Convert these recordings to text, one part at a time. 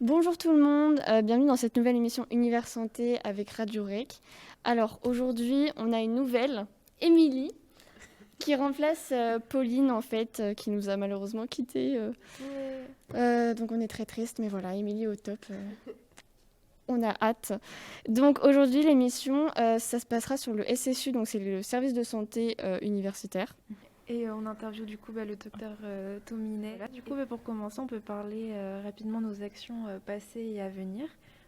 Bonjour tout le monde, bienvenue dans cette nouvelle émission Univers Santé avec Radio Rec. Alors aujourd'hui, on a une nouvelle, Émilie, qui remplace Pauline en fait, qui nous a malheureusement quittés. Donc on est très triste, mais voilà, Émilie au top. On a hâte. Donc aujourd'hui, l'émission, ça se passera sur le SSU, donc c'est le service de santé universitaire. Et on interviewe du coup le docteur Tominet. Du coup, pour commencer, on peut parler rapidement de nos actions passées et à venir.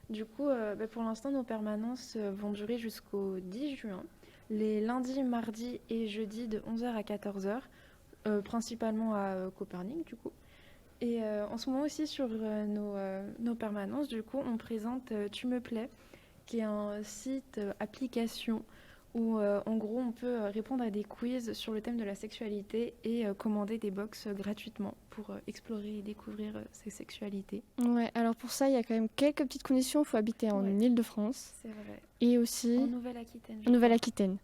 Du coup, pour l'instant, nos permanences vont durer jusqu'au 10 juin, les lundis, mardis et jeudis de 11h à 14h, principalement à Copernic du coup. Et en ce moment aussi sur nos permanences, du coup, on présente Tu me plais, qui est un site application où en gros on peut répondre à des quiz sur le thème de la sexualité et commander des box gratuitement pour explorer et découvrir ces sexualités. Ouais, alors pour ça, il y a quand même quelques petites conditions. Il faut habiter en Île-de-France. C'est vrai. Et aussi... En Nouvelle-Aquitaine. En Nouvelle-Aquitaine.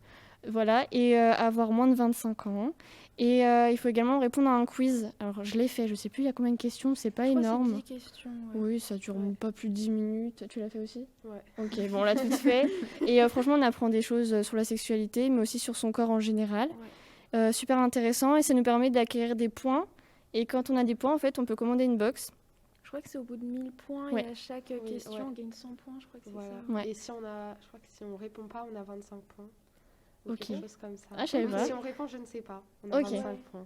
Voilà, et avoir moins de 25 ans. Et il faut également répondre à un quiz. Alors, je l'ai fait, je sais plus il y a combien de questions, c'est pas énorme. Je crois que c'est 10 questions. Oui, ça dure pas plus de 10 minutes. Tu l'as fait aussi ? Ouais. Ok, bon, on l'a tout fait. Et franchement, on apprend des choses sur la sexualité, mais aussi sur son corps en général. Ouais. Super intéressant, et ça nous permet d'acquérir des points. Et quand on a des points, en fait, on peut commander une box. Je crois que c'est au bout de 1000 points et à chaque question, on gagne 100 points, je crois que c'est ça. Ouais. Et si on a, je crois que si on répond pas, on a 25 points. Ou quelque chose comme ça. Ah, je savais pas. Si on répond, je ne sais pas. On a 25 points.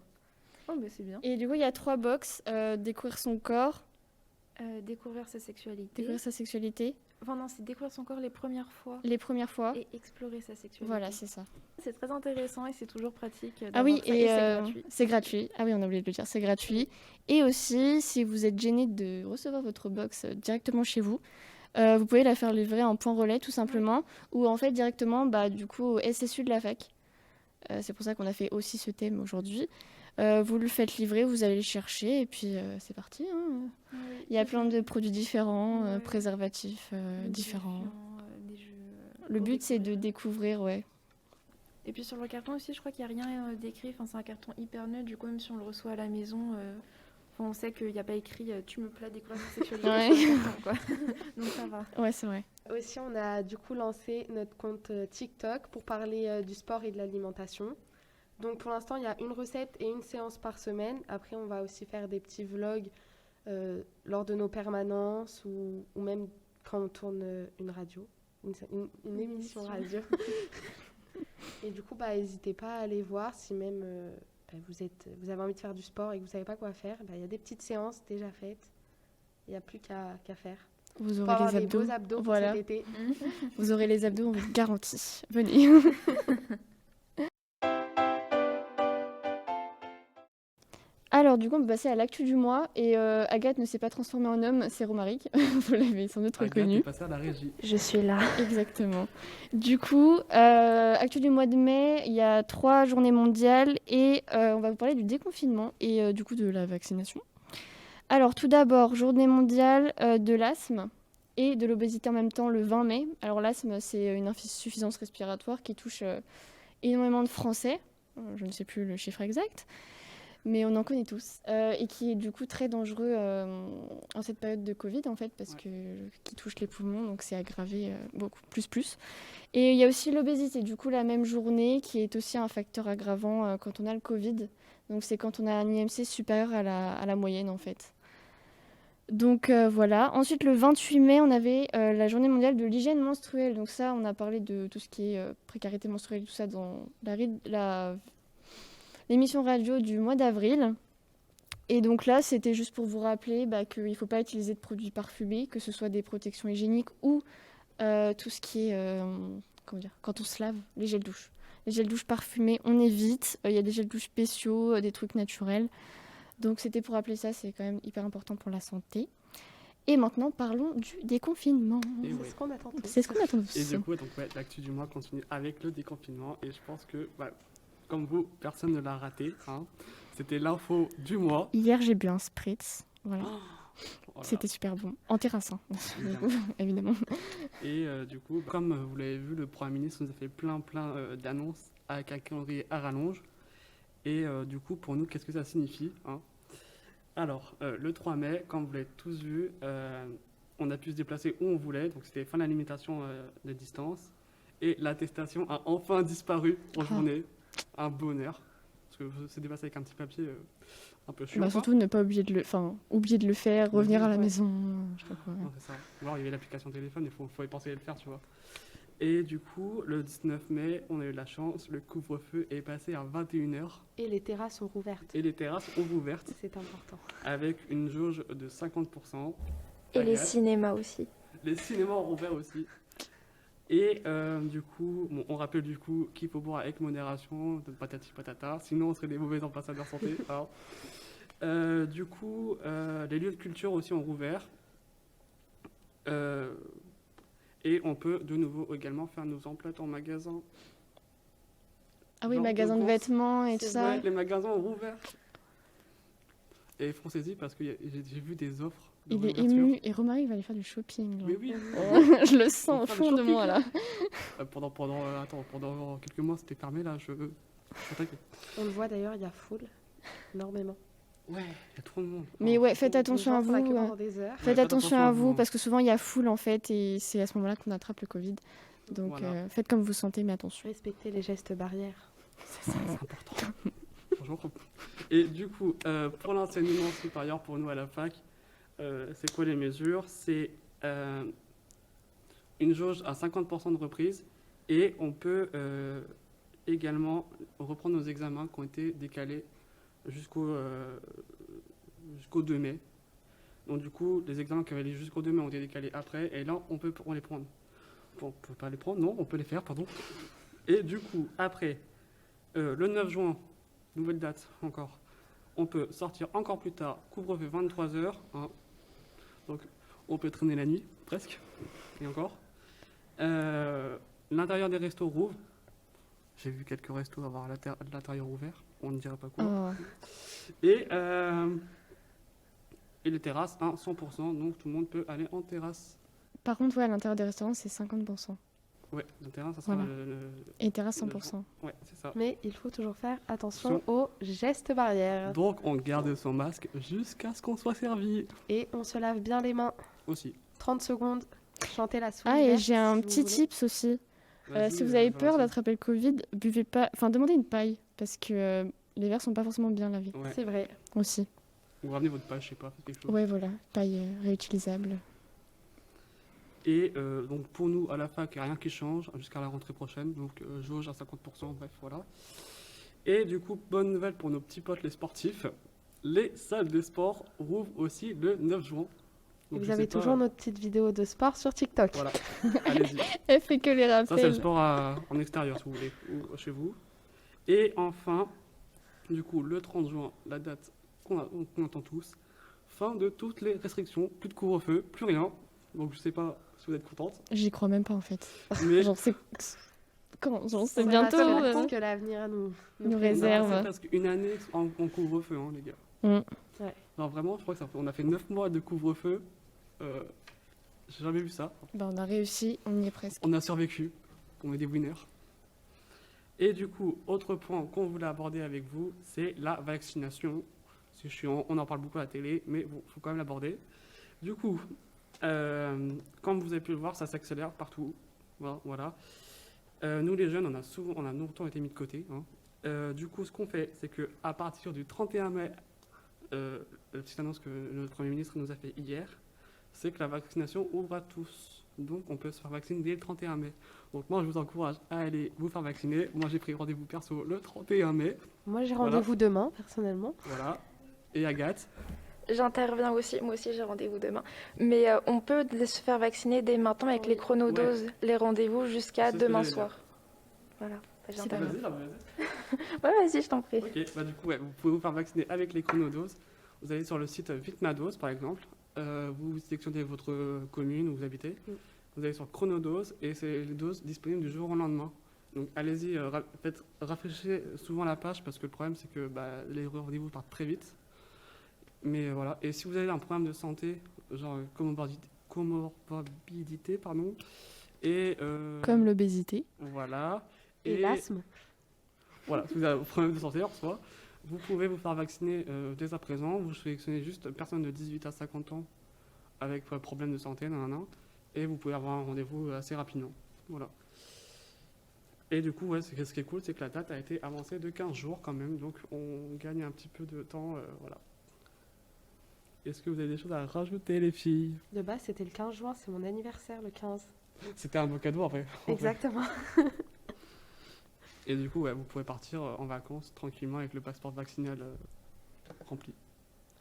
Oh, bah c'est bien. Et du coup, il y a 3 box. Découvrir son corps. Découvrir sa sexualité. Découvrir sa sexualité. Enfin non, c'est découvrir son corps les premières fois. Les premières fois. Et explorer sa sexualité. Voilà, c'est ça. C'est très intéressant et c'est toujours pratique. Ah oui, et c'est gratuit. C'est gratuit. Ah oui, on a oublié de le dire, c'est gratuit. Et aussi, si vous êtes gêné de recevoir votre box directement chez vous, vous pouvez la faire livrer en point relais tout simplement, ou en fait directement du coup au SSU de la fac. C'est pour ça qu'on a fait aussi ce thème aujourd'hui. Vous le faites livrer, vous allez le chercher et puis c'est parti. Hein. Oui, il y a plein de produits différents, préservatifs différents. Des jeux, le but c'est de découvrir, Et puis sur le carton aussi, je crois qu'il n'y a rien d'écrit. Enfin, c'est un carton hyper neutre. Du coup, même si on le reçoit à la maison, on sait qu'il n'y a pas écrit Tu me plais, découvrir ta sexualité sur le carton, quoi. Donc ça va. Ouais, c'est vrai. Aussi, on a du coup lancé notre compte TikTok pour parler du sport et de l'alimentation. Donc pour l'instant, il y a une recette et une séance par semaine. Après, on va aussi faire des petits vlogs lors de nos permanences ou même quand on tourne une radio, une émission radio. Et du coup, n'hésitez pas à aller voir si même vous avez envie de faire du sport et que vous ne savez pas quoi faire. Il y a des petites séances déjà faites. Il n'y a plus qu'à faire. Vous aurez les abdos. Beaux abdos voilà. pour cet été. Vous aurez les abdos, on vous le garantit. Venez. Alors, du coup, on peut passer à l'actu du mois. Et Agathe ne s'est pas transformée en homme, c'est Romaric. Vous l'avez sans doute reconnu. Agathe est passée à la régie. Je suis là. Exactement. Du coup, actu du mois de mai, il y a 3 journées mondiales et on va vous parler du déconfinement et du coup de la vaccination. Alors, tout d'abord, journée mondiale de l'asthme et de l'obésité en même temps le 20 mai. Alors, l'asthme, c'est une insuffisance respiratoire qui touche énormément de Français. Je ne sais plus le chiffre exact. Mais on en connaît tous, et qui est du coup très dangereux en cette période de Covid en fait, parce que qui touche les poumons, donc c'est aggravé beaucoup plus. Et il y a aussi l'obésité, du coup la même journée, qui est aussi un facteur aggravant quand on a le Covid. Donc c'est quand on a un IMC supérieur à la moyenne en fait. Donc voilà. Ensuite le 28 mai, on avait la journée mondiale de l'hygiène menstruelle. Donc ça, on a parlé de tout ce qui est précarité menstruelle, tout ça dans l'émission radio du mois d'avril. Et donc là, c'était juste pour vous rappeler qu'il ne faut pas utiliser de produits parfumés, que ce soit des protections hygiéniques ou tout ce qui est, quand on se lave, les gels douche. Les gels douche parfumés, on évite. Il y a des gels douche spéciaux, des trucs naturels. Donc c'était pour rappeler ça, c'est quand même hyper important pour la santé. Et maintenant, parlons du déconfinement. C'est ce qu'on attend tous. C'est ce qu'on attend tous. Et du coup, l'actu du mois continue avec le déconfinement. Et je pense que... comme vous, personne ne l'a raté. Hein. C'était l'info du mois. Hier, j'ai bu un spritz. Voilà. Voilà. C'était super bon. En terrassant, évidemment. Et du coup, comme vous l'avez vu, le Premier ministre nous a fait plein d'annonces avec un calendrier à rallonge. Et du coup, pour nous, qu'est-ce que ça signifie, hein? Alors, le 3 mai, comme vous l'avez tous vu, on a pu se déplacer où on voulait, donc c'était fin de la limitation de distance. Et l'attestation a enfin disparu en journée. Un bonheur. Parce que se déplacer avec un petit papier un peu chiant. Bah, surtout ne pas oublier oublier de le faire, revenir à la Ouais. maison, je sais pas quoi. Non, c'est ça. Ou alors il y avait l'application téléphone, il faut y penser à le faire, tu vois. Et du coup, le 19 mai, on a eu de la chance, le couvre-feu est passé à 21h Et les terrasses sont rouvertes. et les terrasses ont ouvertes C'est important. avec une jauge de 50%. Et les Agréable. cinémas aussi. Les cinémas ont ouvert aussi. Et du coup, bon, on rappelle du coup qu'il faut boire avec modération, de patati patata, sinon on serait des mauvais ambassadeurs santé. Alors. Du coup, les lieux de culture aussi ont rouvert. Et on peut de nouveau également faire nos emplettes en magasin. Ah oui, Genre de magasin de courses. vêtements et tout C'est ça. Ouais, les magasins ont rouvert. Et foncez-y parce que j'ai vu des offres. de Il est réouverture. ému et Romaric va aller faire du shopping. Mais genre. oui, Je le sens On au fera fond le de moi là. pendant quelques mois c'était fermé là. Je sentais que- On le voit d'ailleurs, il y a foule, énormément. Ouais, il y a trop de monde. Mais Oh. ouais, faites Les attention gens à font vous. la queue pendant des heures. Faites faites attention attention à à vous vous. parce que souvent il y a foule en fait et c'est à ce moment-là qu'on attrape le Covid. Donc Voilà. faites comme vous sentez, mais attention. Respectez les gestes barrières. C'est important. Franchement. Et du coup, pour l'enseignement supérieur, pour nous à la fac, c'est quoi les mesures? C'est une jauge à 50% de reprise et on peut également reprendre nos examens qui ont été décalés jusqu'au 2 mai. Donc du coup, les examens qui avaient lieu jusqu'au 2 mai ont été décalés après et là, on peut les prendre. On peut pas les prendre, non, on peut les faire, pardon. Et du coup, après, le 9 juin, nouvelle date encore, on peut sortir encore plus tard, couvre-feu 23h. Donc on peut traîner la nuit, presque, et encore. L'intérieur des restos rouvre. J'ai vu quelques restos avoir l'intérieur ouvert, on ne dirait pas quoi. Oh. Et les terrasses, 100%, donc tout le monde peut aller en terrasse. Par contre, ouais, à l'intérieur des restaurants, c'est 50%. Ouais, la terrasse, ça sera Voilà. Et terrasse, 100%. Ouais, c'est ça. Mais il faut toujours faire attention aux gestes barrières. Donc on garde son masque jusqu'à ce qu'on soit servi Et on se lave bien les mains. aussi. 30 secondes, chantez la souris. Ah, et verte, j'ai un si vous petit voulez. tips aussi. Vas-y, Si vous avez peur Valentine. d'attraper le Covid, buvez pas. Enfin, demandez une paille parce que les verres sont pas forcément bien lavés Ouais. C'est vrai. aussi. Ou ramenez votre page, je sais pas, faites quelque chose. Ouais, voilà, paille réutilisable. Et donc pour nous à la fac, il n'y a rien qui change jusqu'à la rentrée prochaine. Donc jauge à 50%, bref, voilà. Et du coup, bonne nouvelle pour nos petits potes les sportifs. Les salles de sport rouvrent aussi le 9 juin. Et Donc, vous je avez sais pas, toujours notre petite vidéo de sport sur TikTok. Voilà, allez-y. Elle fait que les Ça, c'est le rappels. sport en extérieur, si vous voulez, ou chez vous. Et enfin, du coup, le 30 juin, la date qu'on attend tous, fin de toutes les restrictions, plus de couvre-feu, plus rien. Donc, je sais pas si vous êtes contente, J'y crois même pas en fait. mais Genre, c'est. Quand Genre, c'est On bientôt. verra euh, ce que l'avenir nous nous présente. réserve. c'est presque une année en couvre-feu, hein, les gars. Mm. Ouais. Non, vraiment, je crois on a fait 9 mois de couvre-feu. J'ai jamais vu ça. Bah, on a réussi, on y est presque. On a survécu. On est des winners. Et du coup, autre point qu'on voulait aborder avec vous, c'est la vaccination. C'est chiant, on en parle beaucoup à la télé, mais bon, faut quand même l'aborder. Du coup, comme vous avez pu le voir, ça s'accélère partout. Voilà. Nous les jeunes, on a longtemps été mis de côté. Hein. Du coup, ce qu'on fait, c'est que à partir du 31 mai, la petite annonce que notre Premier ministre nous a fait hier, c'est que la vaccination ouvre à tous. Donc on peut se faire vacciner dès le 31 mai. Donc moi je vous encourage à aller vous faire vacciner. Moi j'ai pris rendez-vous perso le 31 mai. Moi, j'ai Voilà. rendez-vous demain, personnellement. Voilà. Et Agathe. J'interviens aussi, moi aussi j'ai rendez-vous demain. Mais on peut se faire vacciner dès maintenant avec Oui. les chronodoses, les rendez-vous jusqu'à C'est ce que demain j'allais soir. Voilà, Bah, C'est pas j'interviens. Vas-y. Ouais, vas-y, je t'en prie. Ok, bah du coup ouais, vous pouvez vous faire vacciner avec les chronodoses. Vous allez sur le site Vitmadose par exemple. Vous sélectionnez votre commune où vous habitez. Mm. Vous allez sur chronodose et c'est les doses disponibles du jour au lendemain. Donc allez-y, rafraîchissez souvent la page parce que le problème c'est que les rendez-vous partent très vite. Mais voilà, et si vous avez un problème de santé, genre comorbidité, pardon, et Comme l'obésité. voilà, Et l'asthme. voilà, si vous avez un problème de santé en soi, vous pouvez vous faire vacciner dès à présent. Vous sélectionnez juste personnes de 18 à 50 ans avec problème de santé, nanana, et vous pouvez avoir un rendez-vous assez rapidement. Voilà. Et du coup, ouais, ce qui est cool, c'est que la date a été avancée de 15 jours quand même, donc on gagne un petit peu de temps. Voilà. Est-ce que vous avez des choses à rajouter, les filles? De base, c'était le 15 juin, c'est mon anniversaire le 15. C'était un beau cadeau après. Exactement. Et du coup, ouais, vous pouvez partir en vacances tranquillement avec le passeport vaccinal rempli.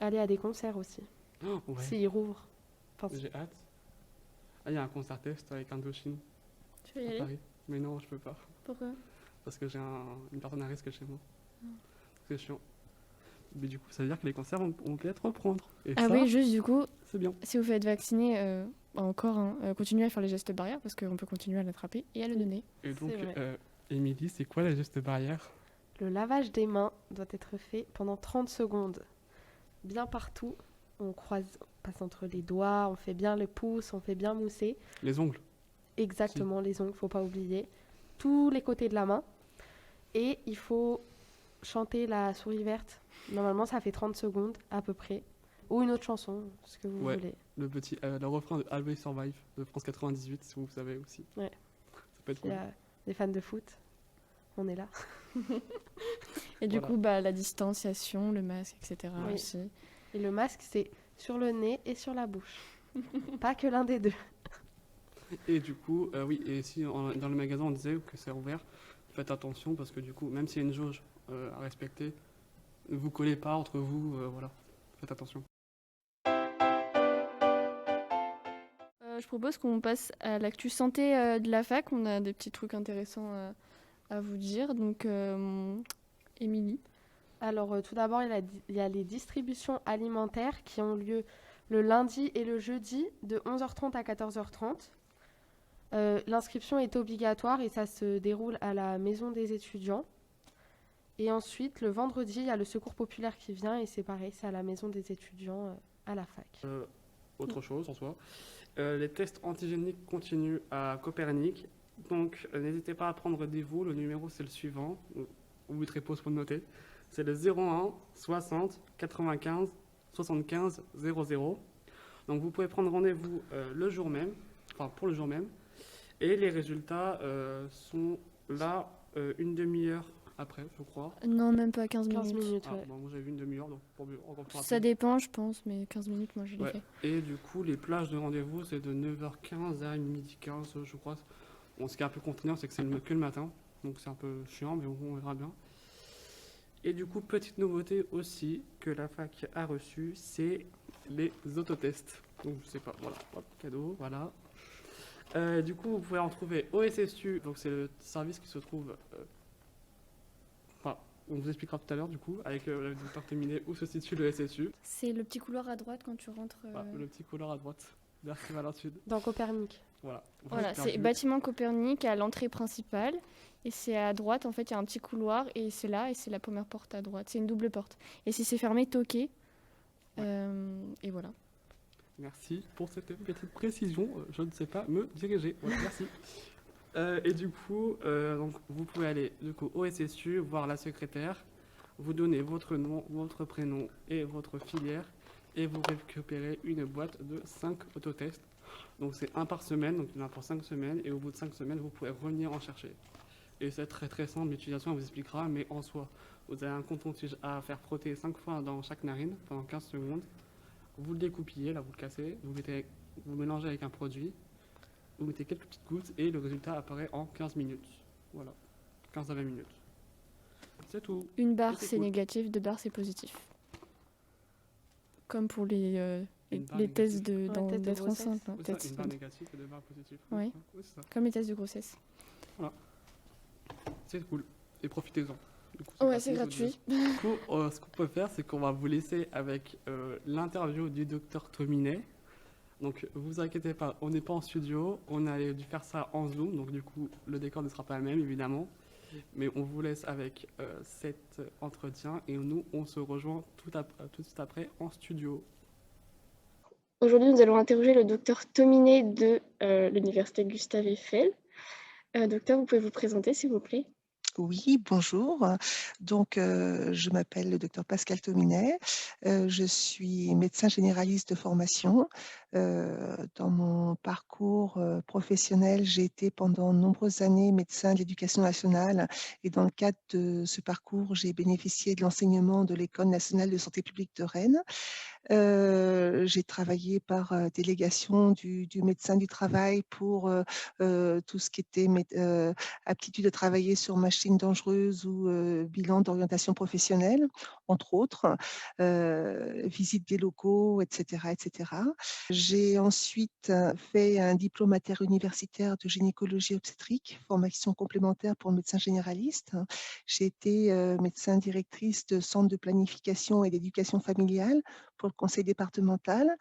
Aller à des concerts aussi, Oh, ouais, s'ils rouvrent. Enfin, j'ai hâte. Ah, il y a un concert test avec Indochine Tu veux y à aller? Paris. Mais non, je peux pas. Pourquoi? Parce que j'ai une personne à risque chez moi. C'est chiant. Mais du coup, ça veut dire que les concerts, on peut être reprendre. Et Ah ça, oui, juste du coup, c'est bien. si vous faites vacciner, encore, hein, continuez à faire les gestes barrières parce qu'on peut continuer à l'attraper et à le donner. Et donc, C'est vrai. Émilie, c'est quoi la geste barrière? le lavage des mains doit être fait pendant 30 secondes. Bien partout, on passe entre les doigts, on fait bien les pouces, on fait bien mousser. Les ongles. Exactement, les ongles, faut pas oublier. Tous les côtés de la main. Et il faut chanter la souris verte. Normalement, ça fait 30 secondes à peu près. Ou une autre chanson, ce que vous Ouais. voulez. Le refrain de Always Survive de France 98, si vous savez aussi. Ouais. Ça peut être Il y cool. a des fans de foot. On est là. Et du Voilà. coup, bah, la distanciation, le masque, etc. Oui. aussi. Et le masque, c'est sur le nez et sur la bouche. Pas que l'un des deux. Et du coup, oui, et si dans le magasin on disait que c'est ouvert, faites attention parce que du coup, même s'il y a une jauge à respecter, ne vous collez pas entre vous, voilà. Faites attention. Je propose qu'on passe à l'actu santé de la fac. On a des petits trucs intéressants à vous dire. Donc, Émilie. Alors, tout d'abord, il y a les distributions alimentaires qui ont lieu le lundi et le jeudi de 11h30 à 14h30. L'inscription est obligatoire et ça se déroule à la maison des étudiants. Et ensuite, le vendredi, il y a le secours populaire qui vient et c'est pareil, c'est à la maison des étudiants à la fac. Autre chose en soi. Les tests antigéniques continuent à Copernic. Donc, n'hésitez pas à prendre rendez-vous. Le numéro, c'est le suivant. Vous mettez pause pour le noter. C'est le 01 60 95 75 00. Donc, vous pouvez prendre rendez-vous le jour même, enfin pour le jour même. Et les résultats sont là une demi-heure après, je crois. Non, même pas 15 15 minutes. minutes, Ah, ouais. bon, moi j'ai vu une demi-heure, donc encore plus Ça rapide. dépend, je pense, mais 15 minutes, moi, je l'ai Ouais. fait. Et du coup, les plages de rendez-vous, c'est de 9h15 à 12h15, je crois. Bon, ce qui est un peu contraignant, c'est que c'est que le matin. Donc c'est un peu chiant, mais on verra bien. Et du coup, petite nouveauté aussi que la fac a reçue, c'est les autotests. Donc je sais pas, voilà, hop, cadeau, voilà. Du coup, vous pouvez en trouver au SSU, donc c'est le service qui se trouve... Enfin, on vous expliquera tout à l'heure, du coup, avec le docteur Téminé, où se situe le SSU. C'est le petit couloir à droite quand tu rentres. Voilà, le petit couloir à droite, vers Valin Sud. Dans Copernic. Voilà. Voilà, Vous c'est perdu. bâtiment Copernic à l'entrée principale. Et c'est à droite, en fait, il y a un petit couloir. Et c'est là, et c'est la première porte à droite. C'est une double porte. Et si c'est fermé, toquez. Et voilà. Merci pour cette petite précision. Je ne sais pas me diriger. Voilà, merci. Et du coup, donc, vous pouvez aller du coup, au SSU, voir la secrétaire, vous donner votre nom, votre prénom et votre filière, et vous récupérez une boîte de 5 autotests. Donc c'est un par semaine, donc il y en a pour 5 semaines, et au bout de 5 semaines, vous pouvez revenir en chercher. Et c'est très très simple, l'utilisation elle vous expliquera, mais en soi, vous avez un coton-tige à faire frotter 5 fois dans chaque narine pendant 15 secondes. Vous le découpillez, là vous le cassez, vous mélangez avec un produit, vous mettez quelques petites gouttes et le résultat apparaît en 15 minutes. Voilà, 15 à 20 minutes. C'est tout. Une barre, C'est c'est cool. négatif. 2 barres, c'est positif. Comme pour Une barre les tests négative. Ouais, test de d'être grossesse. enceinte. hein, C'est ça, peut-être. une barre négative et deux barres positives. Ouais. Oui, c'est ça. Comme les tests de grossesse. C'est cool. Et profitez-en. Du coup, Ouais, c'est gratuit. Du coup, ce qu'on peut faire, c'est qu'on va vous laisser avec l'interview du docteur Tominet. Donc, vous inquiétez pas, on n'est pas en studio, on a dû faire ça en Zoom, donc du coup, le décor ne sera pas le même, évidemment. Mais on vous laisse avec cet entretien et nous, on se rejoint tout de suite après en studio. Aujourd'hui, nous allons interroger le docteur Tominet de l'université Gustave Eiffel. Docteur, vous pouvez vous présenter, s'il vous plaît? Oui, bonjour. Donc, je m'appelle le docteur Pascal Tominet. Je suis médecin généraliste de formation. Dans mon parcours professionnel, j'ai été pendant de nombreuses années médecin de l'éducation nationale et dans le cadre de ce parcours, j'ai bénéficié de l'enseignement de l'École nationale de santé publique de Rennes. J'ai travaillé par délégation du médecin du travail pour tout ce qui était aptitude à travailler sur machines dangereuses ou bilan d'orientation professionnelle, entre autres, visite des locaux, etc., etc. J'ai ensuite fait un diplôme interuniversitaire de gynécologie obstétrique, formation complémentaire pour le médecin généraliste. J'ai été médecin directrice de centre de planification et d'éducation familiale pour le conseil départemental.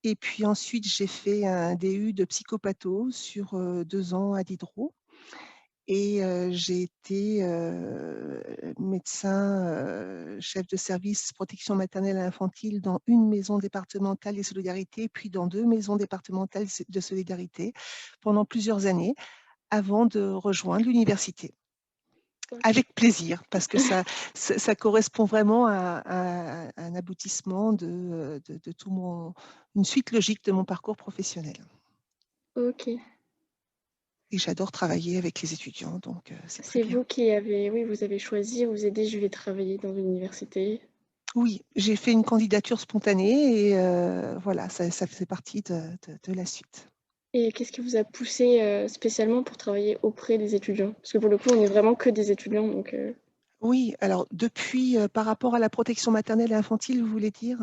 Et puis ensuite, j'ai fait un DU de psychopatho sur 2 ans à Diderot. Et j'ai été médecin chef de service protection maternelle et infantile dans une maison départementale de solidarité, puis dans 2 maisons départementales de solidarité pendant plusieurs années avant de rejoindre l'université. Avec plaisir, parce que ça correspond vraiment à un aboutissement de tout une suite logique de mon parcours professionnel. Ok. Et j'adore travailler avec les étudiants, donc c'est très C'est bien. vous qui avez, oui, vous avez choisi, vous avez dit, je vais travailler dans une université. Oui, j'ai fait une candidature spontanée et voilà, ça faisait partie de la suite. Et qu'est-ce qui vous a poussé spécialement pour travailler auprès des étudiants? Parce que pour le coup, on n'est vraiment que des étudiants, donc Oui, alors depuis, par rapport à la protection maternelle et infantile, vous voulez dire?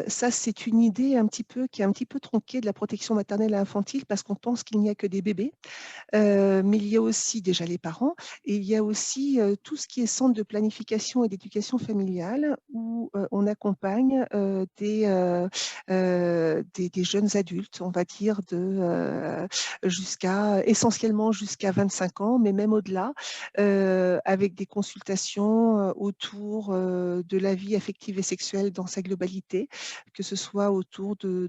Ça, c'est une idée un petit peu qui est un petit peu tronquée de la protection maternelle et infantile parce qu'on pense qu'il n'y a que des bébés. Mais il y a aussi déjà les parents et il y a aussi tout ce qui est centre de planification et d'éducation familiale où on accompagne des jeunes adultes, on va dire essentiellement jusqu'à 25 ans, mais même au-delà, avec des consultations autour de la vie affective et sexuelle dans sa globalité, que ce soit autour de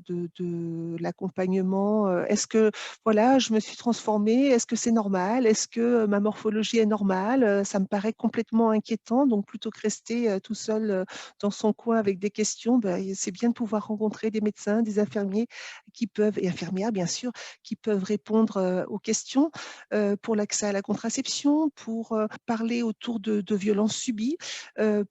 l'accompagnement. Est-ce que voilà, je me suis transformée, est-ce que c'est normal? Est-ce que ma morphologie est normale? Ça me paraît complètement inquiétant, donc plutôt que rester tout seul dans son coin avec des questions, c'est bien de pouvoir rencontrer des médecins, des infirmiers et infirmières bien sûr, qui peuvent répondre aux questions pour l'accès à la contraception, pour parler autour de violences subies,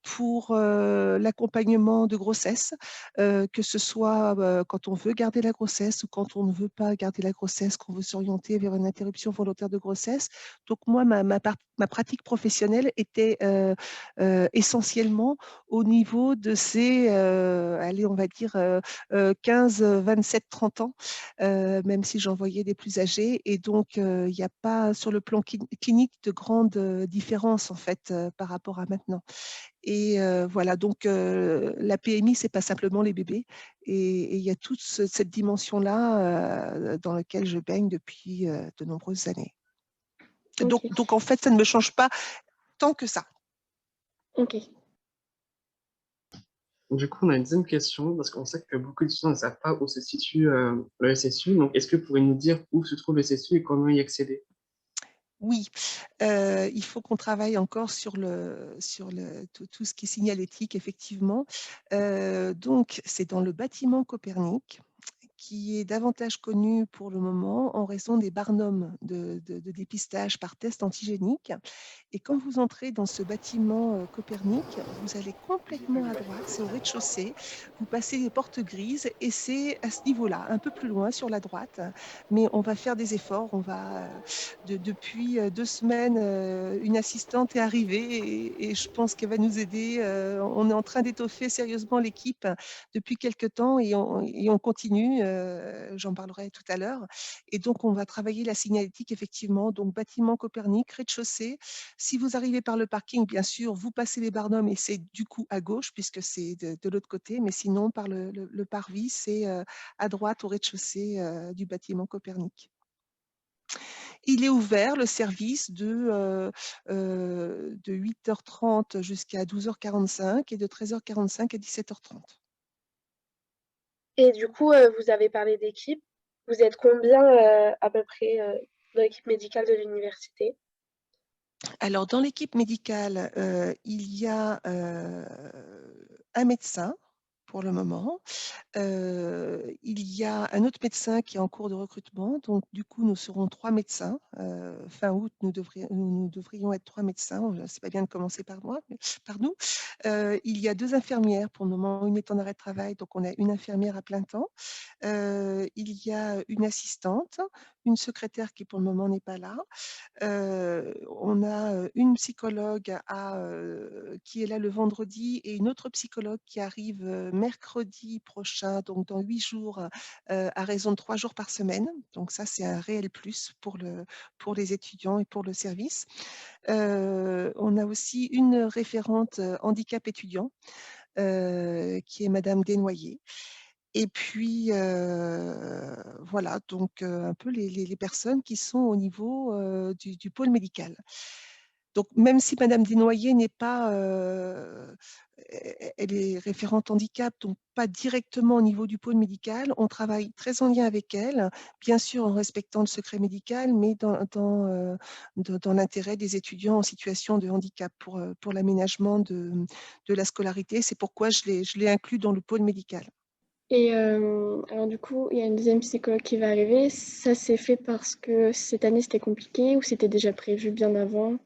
pour l'accompagnement de grossesse, que ce soit quand on veut garder la grossesse ou quand on ne veut pas garder la grossesse, qu'on veut s'orienter vers une interruption volontaire de grossesse. Donc moi, ma pratique professionnelle était essentiellement au niveau de ces, allez, on va dire 15, 27, 30 ans, même si j'en voyais des plus âgés. Et donc, il n'y a pas sur le plan clinique de grandes différences en fait par rapport à maintenant. Et voilà, donc la PMI, c'est pas simplement les bébés. Et il y a toute cette dimension-là dans laquelle je baigne depuis de nombreuses années. ok. Donc, en fait, ça ne me change pas tant que ça. Ok. Du coup, on a une deuxième question, parce qu'on sait que beaucoup d'étudiants ne savent pas où se situe le SSU. Donc, est-ce que vous pourriez nous dire où se trouve le SSU et comment y accéder? Oui, il faut qu'on travaille encore sur tout ce qui est signalétique, effectivement. Donc, c'est dans le bâtiment Copernic, qui est davantage connu pour le moment en raison des barnums de dépistage par test antigénique. Et quand vous entrez dans ce bâtiment Copernic, vous allez complètement à droite, c'est au rez-de-chaussée, vous passez les portes grises et c'est à ce niveau-là, un peu plus loin sur la droite. Mais on va faire des efforts, depuis 2 semaines, une assistante est arrivée et je pense qu'elle va nous aider. On est en train d'étoffer sérieusement l'équipe depuis quelques temps et on continue. J'en parlerai tout à l'heure. Et donc, on va travailler la signalétique, effectivement. Donc, bâtiment Copernic, rez-de-chaussée. Si vous arrivez par le parking, bien sûr, vous passez les barnums et c'est du coup à gauche puisque c'est de l'autre côté. Mais sinon, par le parvis, c'est à droite au rez-de-chaussée du bâtiment Copernic. Il est ouvert, le service, de 8h30 jusqu'à 12h45 et de 13h45 à 17h30. Et du coup, vous avez parlé d'équipe. Vous êtes combien à peu près dans l'équipe médicale de l'université? Alors, dans l'équipe médicale, il y a un médecin pour le moment. Il y a un autre médecin qui est en cours de recrutement. Donc, du coup, nous serons 3 médecins. Fin août, nous devrions être 3 médecins. C'est pas bien de commencer par moi, par nous. Il y a 2 infirmières pour le moment. Une est en arrêt de travail, donc on a une infirmière à plein temps. Il y a une assistante, une secrétaire qui pour le moment n'est pas là. On a une psychologue qui est là le vendredi et une autre psychologue qui arrive mercredi prochain, donc dans 8 jours, à raison de 3 jours par semaine. Donc ça, c'est un réel plus pour les étudiants et pour le service. On a aussi une référente handicap étudiant qui est Madame Desnoyers. Et puis, voilà, donc un peu les personnes qui sont au niveau du pôle médical. Donc, même si Madame Desnoyers n'est pas, elle est référente handicap, donc pas directement au niveau du pôle médical, on travaille très en lien avec elle, bien sûr en respectant le secret médical, mais dans l'intérêt des étudiants en situation de handicap pour l'aménagement de la scolarité. C'est pourquoi je l'ai inclus dans le pôle médical. Et alors du coup, il y a une deuxième psychologue qui va arriver. Ça s'est fait parce que cette année c'était compliqué ou c'était déjà prévu bien avant?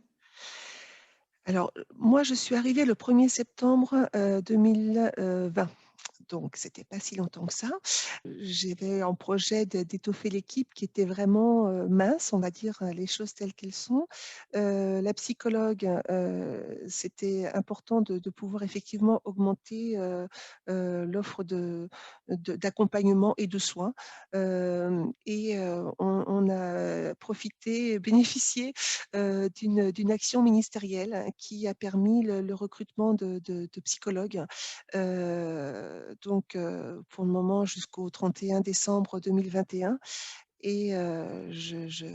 Alors, moi, je suis arrivée le 1er septembre 2020. Donc, c'était pas si longtemps que ça. J'avais en projet d'étoffer l'équipe qui était vraiment mince, on va dire les choses telles qu'elles sont. La psychologue, c'était important de pouvoir effectivement augmenter l'offre d'accompagnement et de soins. On a profité, bénéficié d'une action ministérielle qui a permis le recrutement de psychologues. Donc, pour le moment, jusqu'au 31 décembre 2021. Et je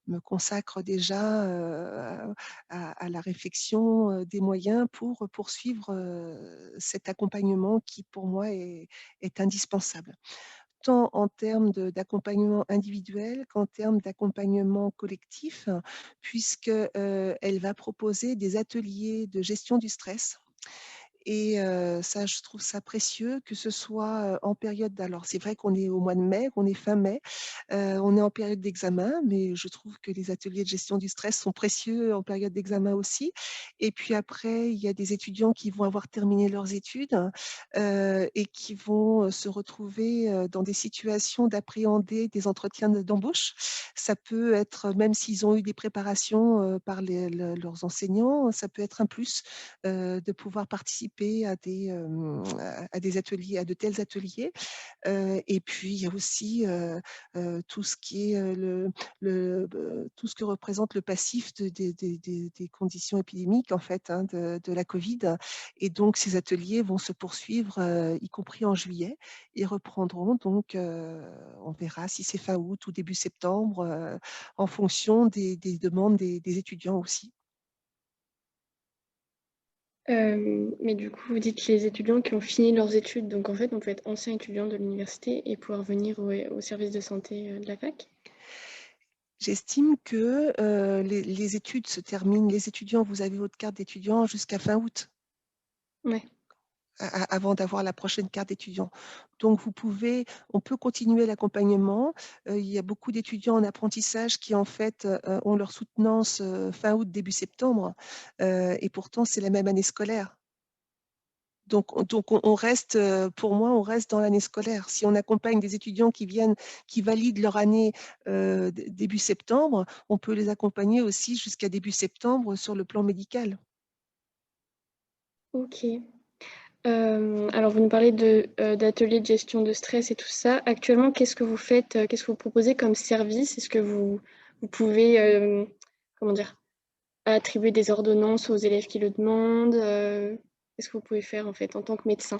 me consacre déjà à la réflexion des moyens pour poursuivre cet accompagnement qui, pour moi, est indispensable, tant en termes d'accompagnement individuel qu'en termes d'accompagnement collectif, puisque elle va proposer des ateliers de gestion du stress. Et ça, je trouve ça précieux, que ce soit en période. Alors, c'est vrai qu'on est au mois de mai, qu'on est fin mai, on est en période d'examen, mais je trouve que les ateliers de gestion du stress sont précieux en période d'examen aussi. Et puis après, il y a des étudiants qui vont avoir terminé leurs études et qui vont se retrouver dans des situations d'appréhender des entretiens d'embauche. Ça peut être, même s'ils ont eu des préparations par leurs enseignants, ça peut être un plus de pouvoir participer à des ateliers, à de tels ateliers. Et puis, il y a aussi tout ce qui est tout ce que représente le passif des conditions épidémiques, en fait, hein, de la Covid. Et donc, ces ateliers vont se poursuivre, y compris en juillet, et reprendront. Donc, on verra si c'est fin août ou début septembre, en fonction des demandes des étudiants aussi. Mais du coup, vous dites les étudiants qui ont fini leurs études, donc en fait, on peut être ancien étudiant de l'université et pouvoir venir au service de santé de la fac? J'estime que les études se terminent, les étudiants, vous avez votre carte d'étudiant jusqu'à fin août, Ouais. avant d'avoir la prochaine carte d'étudiant. Donc, on peut continuer l'accompagnement. Il y a beaucoup d'étudiants en apprentissage qui, en fait, ont leur soutenance fin août, début septembre, et pourtant, c'est la même année scolaire. Donc on reste, pour moi, on reste dans l'année scolaire. Si on accompagne des étudiants qui valident leur année début septembre, on peut les accompagner aussi jusqu'à début septembre sur le plan médical. Ok. Alors, vous nous parlez d'ateliers de gestion de stress et tout ça. Actuellement, qu'est-ce que vous faites? Qu'est-ce que vous proposez comme service? Est-ce que vous pouvez, comment dire, attribuer des ordonnances aux élèves qui le demandent? Qu'est-ce que vous pouvez faire en fait en tant que médecin?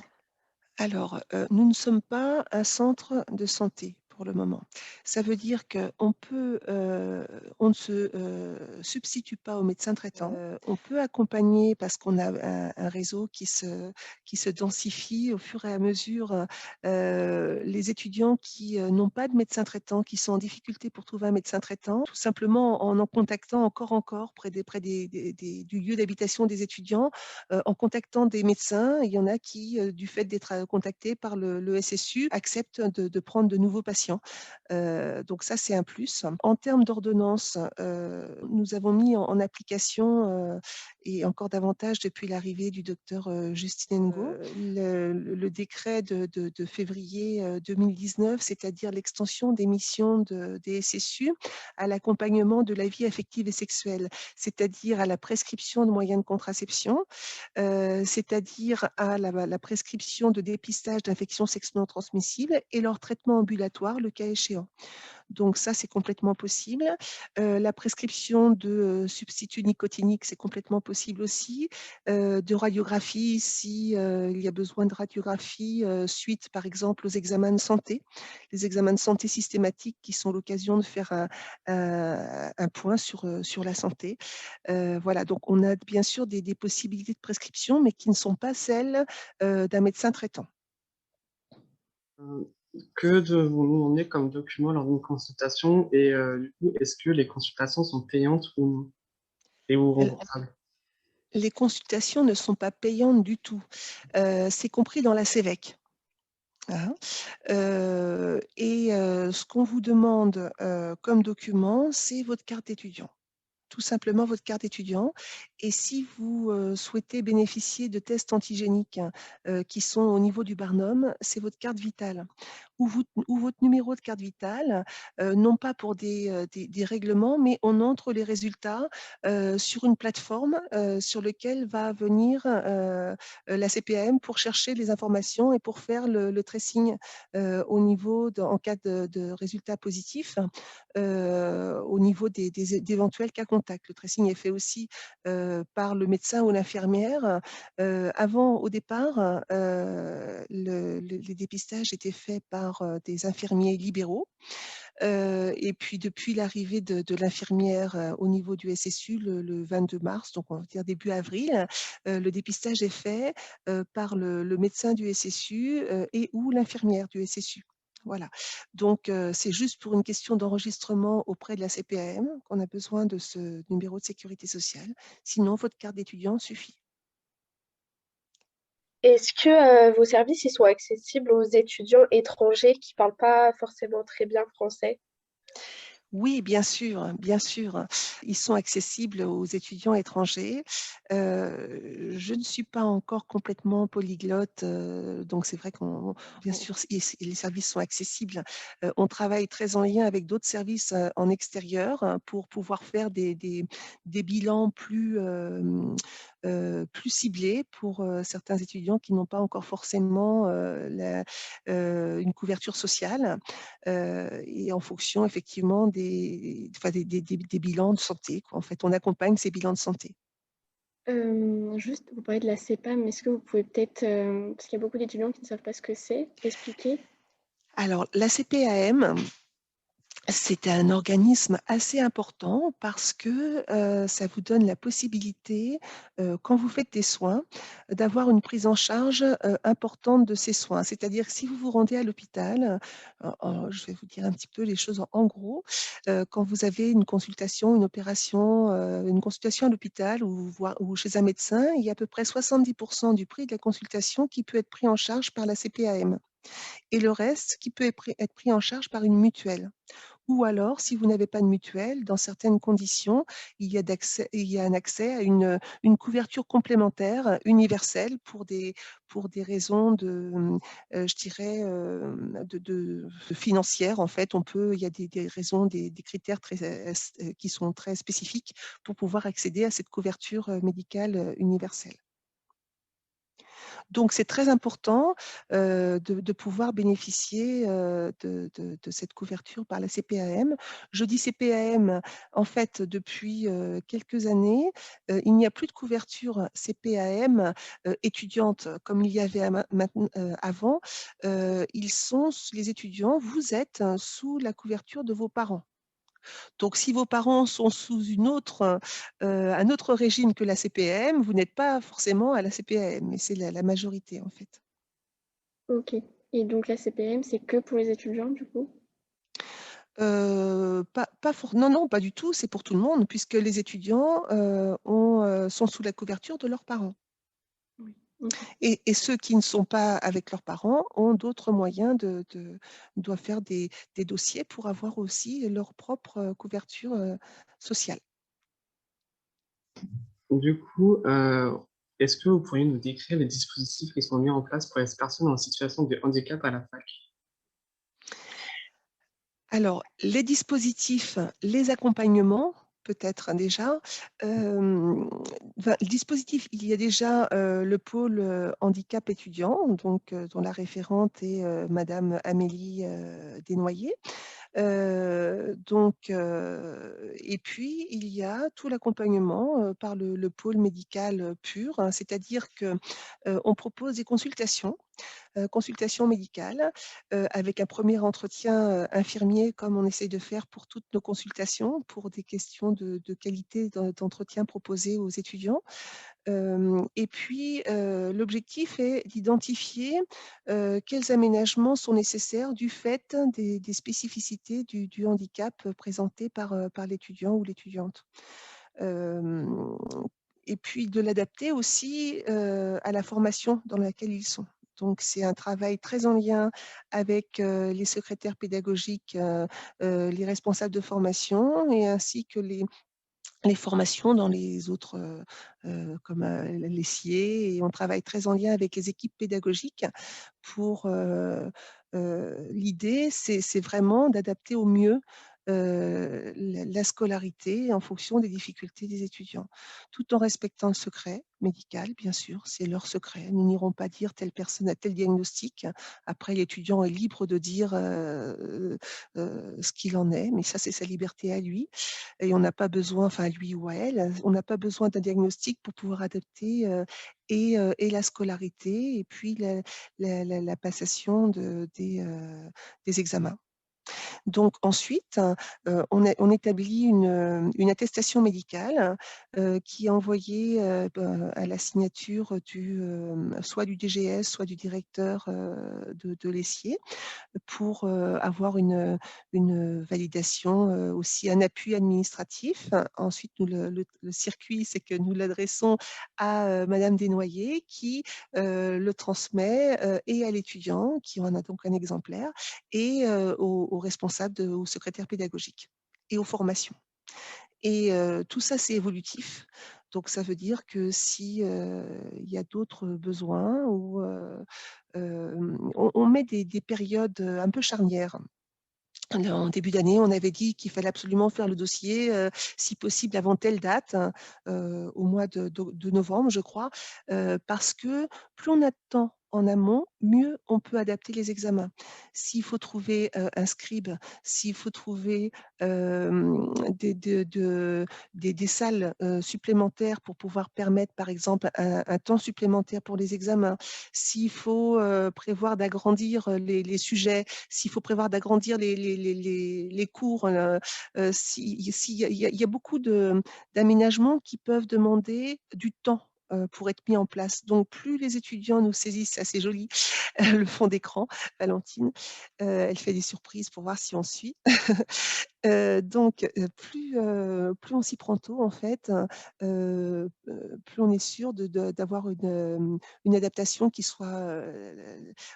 Alors, nous ne sommes pas un centre de santé. pour le moment. Ça veut dire qu'on peut, on ne se substitue pas au médecin traitant. On peut accompagner parce qu'on a un réseau qui se densifie au fur et à mesure. Les étudiants qui n'ont pas de médecin traitant, qui sont en difficulté pour trouver un médecin traitant, tout simplement en contactant encore près du lieu d'habitation des étudiants, en contactant des médecins. Il y en a qui, du fait d'être contactés par le SSU, acceptent de prendre de nouveaux patients. Donc ça, c'est un plus. En termes d'ordonnance, nous avons mis en application, et encore davantage depuis l'arrivée du docteur Justine Ngo, le décret de février 2019, c'est-à-dire l'extension des missions des SSU à l'accompagnement de la vie affective et sexuelle, c'est-à-dire à la prescription de moyens de contraception, c'est-à-dire à la prescription de dépistage d'infections sexuellement transmissibles et leur traitement ambulatoire, le cas échéant. Donc ça, c'est complètement possible. La prescription de substituts nicotiniques, c'est complètement possible aussi. De radiographie, si il y a besoin de radiographie suite, par exemple, aux examens de santé. Les examens de santé systématiques qui sont l'occasion de faire un point sur la santé. Voilà, donc on a bien sûr des possibilités de prescription, mais qui ne sont pas celles d'un médecin traitant. Que devons-nous emmener comme document lors d'une consultation et du coup, est-ce que les consultations sont payantes ou non et ou remboursables? Les consultations ne sont pas payantes du tout. C'est compris dans la CEVEC. Hein. Ce qu'on vous demande comme document, c'est votre carte d'étudiant. Tout simplement votre carte d'étudiant. Et si vous souhaitez bénéficier de tests antigéniques qui sont au niveau du Barnum, c'est votre carte vitale ou votre numéro de carte vitale, non pas pour des règlements, mais on entre les résultats sur une plateforme sur laquelle va venir la CPAM pour chercher les informations et pour faire le tracing au niveau en cas de résultats positifs, au niveau d'éventuels cas contacts. Le tracing est fait aussi par le médecin ou l'infirmière. Au départ, les dépistages étaient faits par des infirmiers libéraux. Et puis depuis l'arrivée de l'infirmière au niveau du SSU le 22 mars, donc on va dire début avril, le dépistage est fait par le médecin du SSU et ou l'infirmière du SSU. Voilà. Donc, c'est juste pour une question d'enregistrement auprès de la CPAM qu'on a besoin de ce numéro de sécurité sociale. Sinon, votre carte d'étudiant suffit. Est-ce que vos services ils sont accessibles aux étudiants étrangers qui ne parlent pas forcément très bien français? Oui, bien sûr, bien sûr. Ils sont accessibles aux étudiants étrangers. Je ne suis pas encore complètement polyglotte, donc c'est vrai bien sûr, les services sont accessibles. On travaille très en lien avec d'autres services en extérieur pour pouvoir faire des bilans plus ciblés pour certains étudiants qui n'ont pas encore forcément une couverture sociale. Et en fonction effectivement des bilans de santé, quoi. En fait, on accompagne ces bilans de santé. Juste, vous parlez de la CPAM, est-ce que vous pouvez peut-être, parce qu'il y a beaucoup d'étudiants qui ne savent pas ce que c'est, expliquer? Alors, la CPAM, c'est un organisme assez important parce que ça vous donne la possibilité, quand vous faites des soins, d'avoir une prise en charge importante de ces soins. C'est-à-dire que si vous vous rendez à l'hôpital, je vais vous dire un petit peu les choses en gros, quand vous avez une consultation, une opération, une consultation à l'hôpital ou chez un médecin, il y a à peu près 70% du prix de la consultation qui peut être pris en charge par la CPAM et le reste qui peut être pris en charge par une mutuelle. Ou alors, si vous n'avez pas de mutuelle, dans certaines conditions, il y a un accès à une couverture complémentaire universelle pour des raisons je dirais, financières. En fait, il y a des raisons, des critères qui sont très spécifiques pour pouvoir accéder à cette couverture médicale universelle. Donc, c'est très important de pouvoir bénéficier de cette couverture par la CPAM. Je dis CPAM, en fait, depuis quelques années, il n'y a plus de couverture CPAM étudiante comme il y avait avant. Les étudiants, vous êtes sous la couverture de vos parents. Donc, si vos parents sont sous un autre régime que la CPAM, vous n'êtes pas forcément à la CPAM, mais c'est la majorité en fait. Ok. Et donc la CPM, c'est que pour les étudiants du coup? Non, non, pas du tout, c'est pour tout le monde, puisque les étudiants sont sous la couverture de leurs parents. Oui. Ok. Et ceux qui ne sont pas avec leurs parents ont d'autres moyens doivent faire des dossiers pour avoir aussi leur propre couverture sociale. Du coup, est-ce que vous pourriez nous décrire les dispositifs qui sont mis en place pour les personnes en situation de handicap à la fac? Alors, les dispositifs, les accompagnements, peut-être déjà. Le dispositif, il y a déjà le pôle handicap étudiant, donc, dont la référente est Madame Amélie Desnoyers. Et puis, il y a tout l'accompagnement par le pôle médical pur, hein, c'est-à-dire qu'on propose des consultations médicales avec un premier entretien infirmier, comme on essaie de faire pour toutes nos consultations, pour des questions de qualité d'entretien proposé aux étudiants. Et puis, l'objectif est d'identifier quels aménagements sont nécessaires du fait des spécificités du handicap présenté par l'étudiant ou l'étudiante. Et puis de l'adapter aussi à la formation dans laquelle ils sont. Donc, c'est un travail très en lien avec les secrétaires pédagogiques, les responsables de formation, et ainsi que les formations dans les autres, comme les CIE, et on travaille très en lien avec les équipes pédagogiques pour l'idée, c'est vraiment d'adapter au mieux la scolarité en fonction des difficultés des étudiants, tout en respectant le secret médical, bien sûr, c'est leur secret. Nous n'irons pas dire telle personne a tel diagnostic. Après, l'étudiant est libre de dire ce qu'il en est, mais ça, c'est sa liberté à lui. Et on n'a pas besoin, enfin lui ou à elle, on n'a pas besoin d'un diagnostic pour pouvoir adapter et la scolarité et puis la passation des examens. Donc ensuite, on établit une attestation médicale qui est envoyée à la signature soit du DGS, soit du directeur de l'ESSIE, pour avoir une validation, aussi un appui administratif. Ensuite, le circuit, c'est que nous l'adressons à Madame Desnoyers qui le transmet et à l'étudiant qui en a donc un exemplaire, et aux responsables, aux secrétaires pédagogiques et aux formations. Et tout ça, c'est évolutif. Donc, ça veut dire que si il y a d'autres besoins, ou on met des périodes un peu charnières. En début d'année, on avait dit qu'il fallait absolument faire le dossier, si possible avant telle date, hein, au mois de novembre, je crois, parce que plus on attend en amont, mieux on peut adapter les examens. S'il faut trouver un scribe, s'il faut trouver des salles supplémentaires pour pouvoir permettre, par exemple, un temps supplémentaire pour les examens, s'il faut prévoir d'agrandir les sujets, s'il faut prévoir d'agrandir les cours, il y a beaucoup d'aménagements qui peuvent demander du temps pour être mis en place. Donc, plus les étudiants nous saisissent, c'est assez joli, le fond d'écran, Valentine, elle fait des surprises pour voir si on suit. Donc, plus on s'y prend tôt, en fait, plus on est sûr d'avoir une adaptation qui soit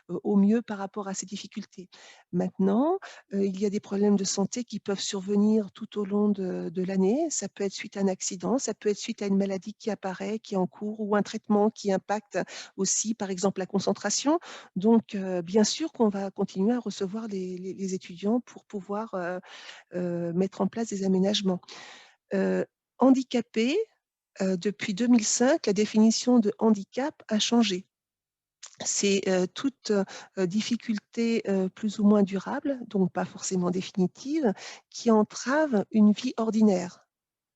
au mieux par rapport à ces difficultés. Maintenant, il y a des problèmes de santé qui peuvent survenir tout au long de l'année. Ça peut être suite à un accident, ça peut être suite à une maladie qui apparaît, qui est en cours, ou un traitement qui impacte aussi, par exemple, la concentration. Donc, bien sûr qu'on va continuer à recevoir les étudiants pour pouvoir mettre en place des aménagements. Handicapé, depuis 2005, la définition de handicap a changé. c'est toute difficulté plus ou moins durable, donc pas forcément définitive, qui entrave une vie ordinaire.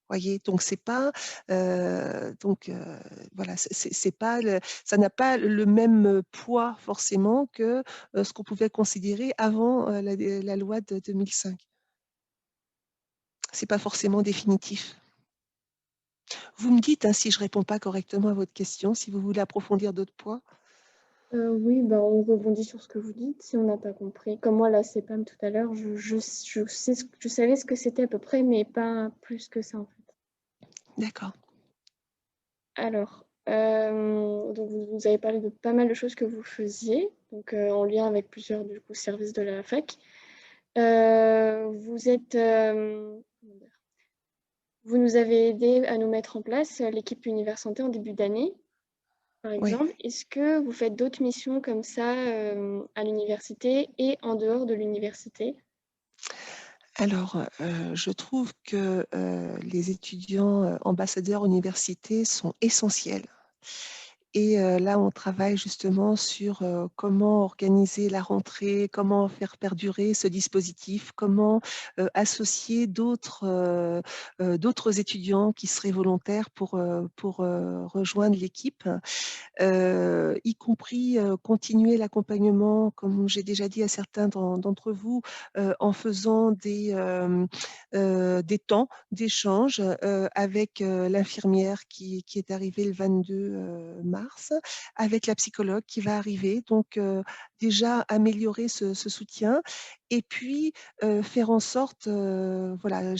Voyez, donc c'est pas voilà, c'est pas ça n'a pas le même poids forcément que ce qu'on pouvait considérer avant la loi de 2005. C'est pas forcément définitif. Vous me dites hein, si je réponds pas correctement à votre question, si vous voulez approfondir d'autres points. Oui, bah, on rebondit sur ce que vous dites, si on n'a pas compris. Comme moi, la CPAM tout à l'heure, je savais ce que c'était à peu près, mais pas plus que ça, en fait. D'accord. Alors, donc vous avez parlé de pas mal de choses que vous faisiez, donc en lien avec plusieurs du coup, services de la fac. Vous êtes, comment dire, vous nous avez aidé à nous mettre en place l'équipe Univers Santé en début d'année, par Oui. exemple. Est-ce que vous faites d'autres missions comme ça à l'université et en dehors de l'université? Alors, je trouve que les étudiants ambassadeurs universités sont essentiels. Et là, on travaille justement sur comment organiser la rentrée, comment faire perdurer ce dispositif, comment associer d'autres étudiants qui seraient volontaires pour rejoindre l'équipe. Y compris continuer l'accompagnement, comme j'ai déjà dit à certains d'entre vous, en faisant des temps d'échange avec l'infirmière qui est arrivée le 22 mars, avec la psychologue qui va arriver. Donc, déjà améliorer ce soutien et puis faire en sorte, voilà,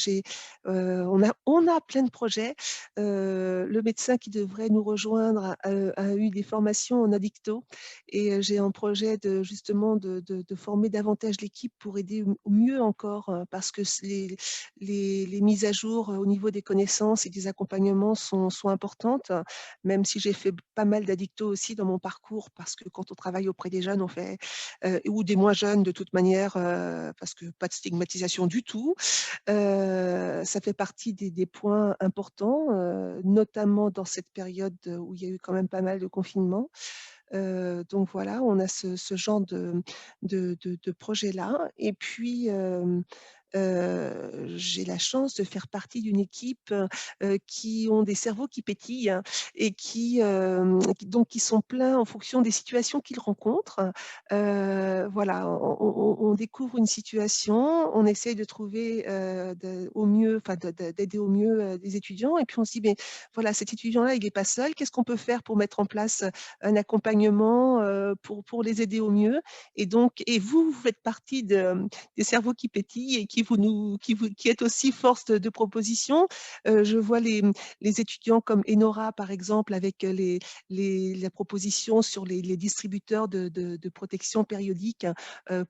on a plein de projets. Le médecin qui devrait nous rejoindre a eu des formations en addicto et j'ai un projet justement de former davantage l'équipe pour aider au mieux encore parce que les mises à jour au niveau des connaissances et des accompagnements sont importantes, même si j'ai fait pas mal d'addicto aussi dans mon parcours parce que quand on travaille auprès des jeunes, on fait ou des moins jeunes de toute manière, parce que pas de stigmatisation du tout. Ça fait partie des points importants, notamment dans cette période où il y a eu quand même pas mal de confinement. Donc voilà, on a ce genre de projet-là et puis, j'ai la chance de faire partie d'une équipe, qui ont des cerveaux qui pétillent hein, et qui sont pleins en fonction des situations qu'ils rencontrent. Voilà, on découvre une situation, on essaye de trouver, au mieux, enfin d'aider au mieux, des étudiants et puis on se dit: «Beh, voilà, cet étudiant-là, il est pas seul. Qu'est-ce qu'on peut faire pour mettre en place, un accompagnement, pour les aider au mieux?» Et donc vous faites partie des cerveaux qui pétillent et qui êtes aussi force de proposition. Je vois les étudiants comme Enora, par exemple, avec la proposition sur les distributeurs de protection périodique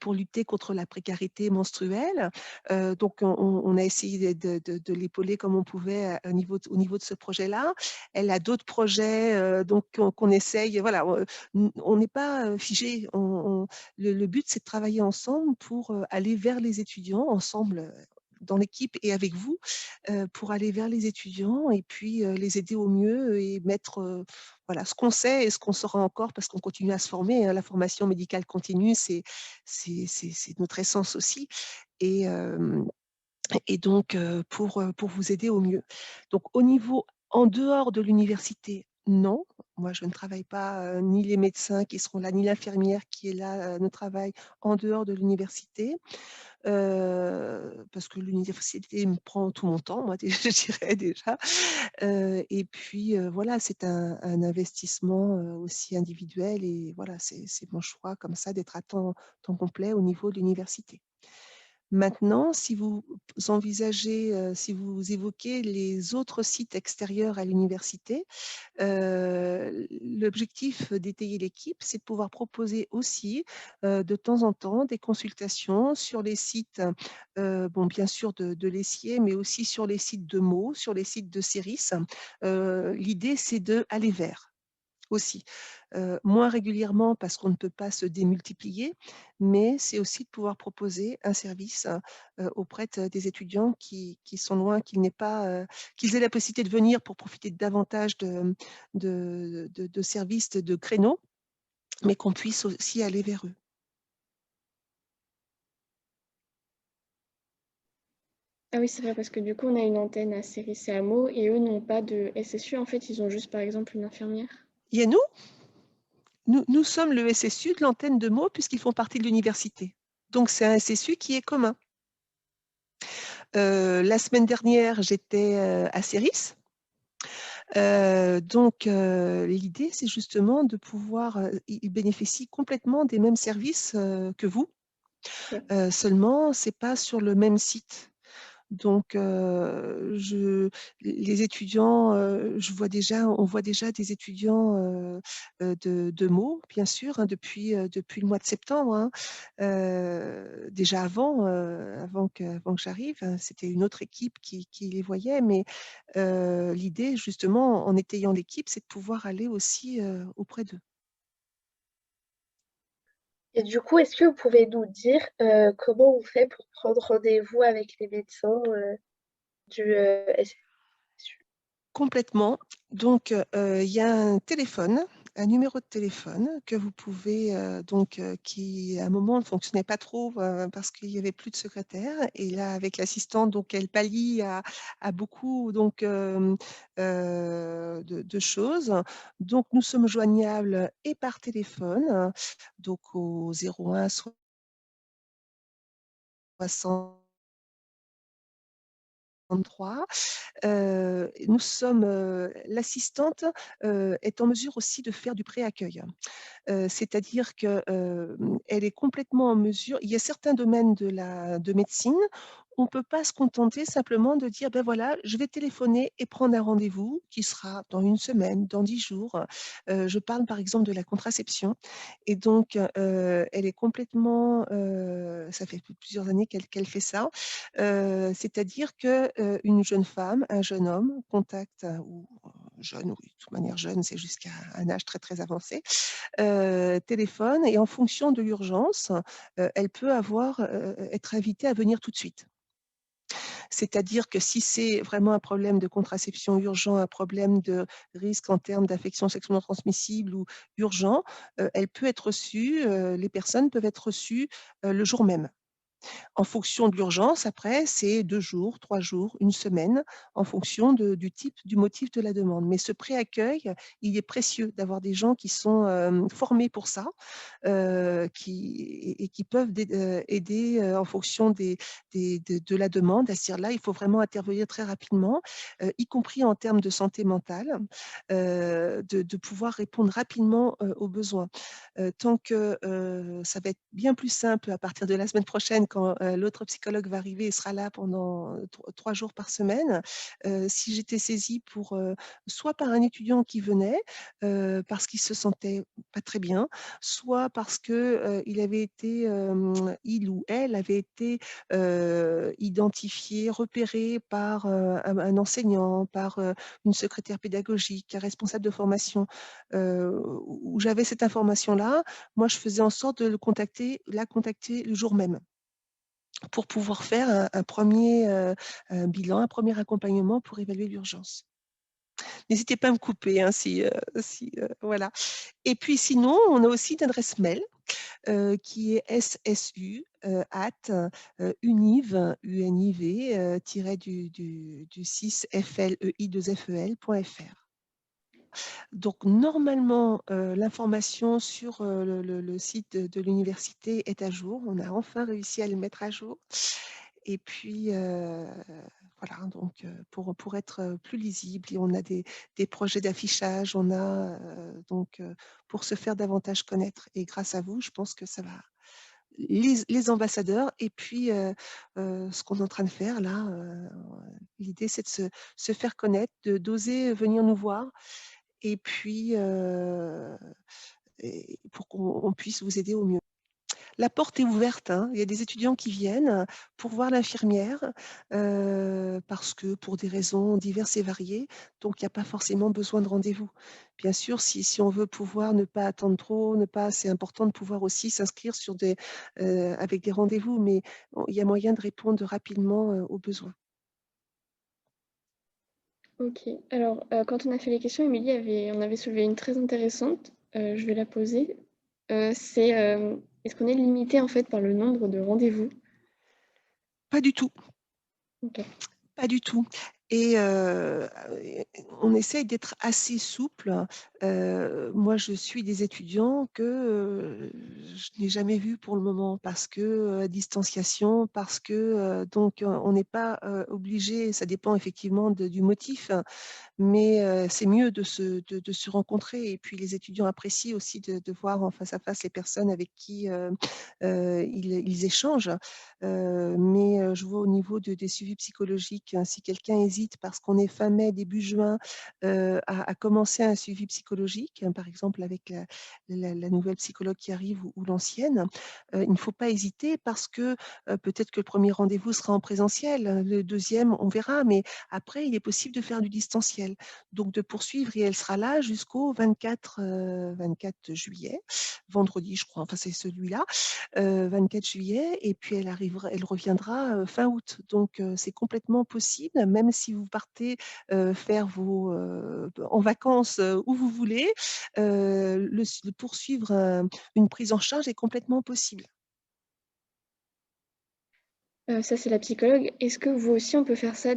pour lutter contre la précarité menstruelle. Donc, on a essayé de l'épauler comme on pouvait au niveau de ce projet-là. Elle a d'autres projets donc qu'on essaye. Voilà, on n'est pas figé. Le but, c'est de travailler ensemble pour aller vers les étudiants, ensemble dans l'équipe et avec vous, pour aller vers les étudiants et puis les aider au mieux et mettre voilà, ce qu'on sait et ce qu'on saura encore parce qu'on continue à se former. Hein. La formation médicale continue, c'est notre essence aussi. Et, euh, et donc, pour vous aider au mieux. Donc, au niveau en dehors de l'université, non. Moi, je ne travaille pas, ni les médecins qui seront là, ni l'infirmière qui est là, ne travaille en dehors de l'université, parce que l'université me prend tout mon temps, moi, je dirais déjà. Et puis, voilà, c'est un investissement, aussi individuel et voilà, c'est mon choix comme ça d'être à temps complet au niveau de l'université. Maintenant, si vous envisagez, si vous évoquez les autres sites extérieurs à l'université, l'objectif d'étayer l'équipe, c'est de pouvoir proposer aussi, de temps en temps, des consultations sur les sites, bon, bien sûr de l'Essier, mais aussi sur les sites de Meaux, sur les sites de Céris. L'idée, c'est d'aller vers aussi. Moins régulièrement parce qu'on ne peut pas se démultiplier, mais c'est aussi de pouvoir proposer un service, auprès des étudiants qui sont loin, qu'ils aient la possibilité de venir pour profiter de davantage de services, de créneaux mais qu'on puisse aussi aller vers eux. Ah oui, c'est vrai, parce que du coup, on a une antenne à Céris et à Meaux, et eux n'ont pas de SSU. En fait, ils ont juste, par exemple, une infirmière. Il y a nous sommes le SSU de l'antenne de Meaux, puisqu'ils font partie de l'université. Donc, c'est un SSU qui est commun. La semaine dernière, j'étais à Céris. Donc, l'idée, c'est justement de pouvoir, ils bénéficient complètement des mêmes services que vous. Ouais. Seulement, c'est pas sur le même site. Donc, les étudiants, on voit déjà des étudiants de Meaux, bien sûr, hein, depuis le mois de septembre, hein. Déjà avant que j'arrive, hein, c'était une autre équipe qui les voyait, mais l'idée, justement, en étayant l'équipe, c'est de pouvoir aller aussi auprès d'eux. Et du coup, est-ce que vous pouvez nous dire comment on fait pour prendre rendez-vous avec les médecins du SSU? Complètement. Donc, il y a un téléphone, un numéro de téléphone que vous pouvez, qui à un moment ne fonctionnait pas trop parce qu'il n'y avait plus de secrétaire. Et là, avec l'assistante, donc elle pallie à beaucoup de choses. Donc, nous sommes joignables et par téléphone, donc au 01 60 33. Nous sommes, l'assistante est en mesure aussi de faire du pré-accueil. C'est-à-dire que, elle est complètement en mesure, il y a certains domaines de médecine, on ne peut pas se contenter simplement de dire: «Ben voilà, je vais téléphoner et prendre un rendez-vous qui sera dans 1 semaine, dans 10 jours». Je parle par exemple de la contraception, et donc elle est complètement, ça fait plusieurs années qu'elle fait ça. C'est-à-dire que, une jeune femme, un jeune homme contacte, ou jeune, oui, de toute manière jeune, c'est jusqu'à un âge très, très avancé, téléphone, et en fonction de l'urgence, elle peut être invitée à venir tout de suite. C'est-à-dire que si c'est vraiment un problème de contraception urgent, un problème de risque en termes d'infection sexuellement transmissible ou urgent, elle peut être reçue, les personnes peuvent être reçues, le jour même. En fonction de l'urgence, après, c'est 2 jours, 3 jours, 1 semaine, en fonction du motif de la demande. Mais ce pré-accueil, il est précieux d'avoir des gens qui sont formés pour ça, qui peuvent aider en fonction de la demande. À se dire là, il faut vraiment intervenir très rapidement, y compris en termes de santé mentale, de pouvoir répondre rapidement aux besoins. Tant que ça va être bien plus simple à partir de la semaine prochaine, quand l'autre psychologue va arriver et sera là pendant 3 jours par semaine. Si j'étais saisie soit par un étudiant qui venait, parce qu'il se sentait pas très bien, soit parce que, il ou elle avait été, identifié, repéré par, un enseignant, par, une secrétaire pédagogique, un responsable de formation, où j'avais cette information-là, moi je faisais en sorte de la contacter le jour même, pour pouvoir faire un 1er bilan, un premier accompagnement pour évaluer l'urgence. N'hésitez pas à me couper, hein, voilà. Et puis sinon, on a aussi une adresse mail, qui est ssu, univ, tiré du 6 flei2fel.fr. Donc normalement, l'information sur, le site de l'université est à jour. On a enfin réussi à le mettre à jour, et puis, voilà, donc pour être plus lisible, et on a des projets d'affichage, on a, pour se faire davantage connaître, et grâce à vous, je pense que ça va, les ambassadeurs, et puis, ce qu'on est en train de faire là, l'idée c'est de se faire connaître, d'oser venir nous voir, et puis, pour qu'on puisse vous aider au mieux. La porte est ouverte, hein. Il y a des étudiants qui viennent pour voir l'infirmière, parce que pour des raisons diverses et variées, donc il y a pas forcément besoin de rendez-vous. Bien sûr, si on veut pouvoir ne pas attendre trop, c'est important de pouvoir aussi s'inscrire avec des rendez-vous, mais il y a moyen de répondre rapidement aux besoins. Ok. Alors, quand on a fait les questions, Émilie on avait soulevé une très intéressante. Je vais la poser. c'est est-ce qu'on est limité en fait par le nombre de rendez-vous? Pas du tout. Ok. Pas du tout et on essaye d'être assez souple. Moi, je suis des étudiants que, je n'ai jamais vus pour le moment parce que, distanciation, parce que, donc on n'est pas, obligé, ça dépend effectivement du motif, mais c'est mieux de se rencontrer et puis les étudiants apprécient aussi de voir en face à face les personnes avec qui, ils échangent. Mais je vois au niveau des suivis psychologiques, si quelqu'un hésite parce qu'on est fin mai, début juin, à commencer un suivi psychologique, hein, par exemple avec la nouvelle psychologue qui arrive ou l'ancienne, il ne faut pas hésiter parce que, peut-être que le premier rendez-vous sera en présentiel, le deuxième on verra, mais après il est possible de faire du distanciel. Donc de poursuivre et elle sera là jusqu'au 24 juillet, vendredi je crois, enfin c'est celui-là, 24 juillet et puis elle reviendra, fin août. Donc c'est complètement possible, même si vous partez, faire vos, en vacances, où vous voulez, de poursuivre une prise en charge est complètement possible. Ça, c'est la psychologue. Est-ce que vous aussi, on peut faire ça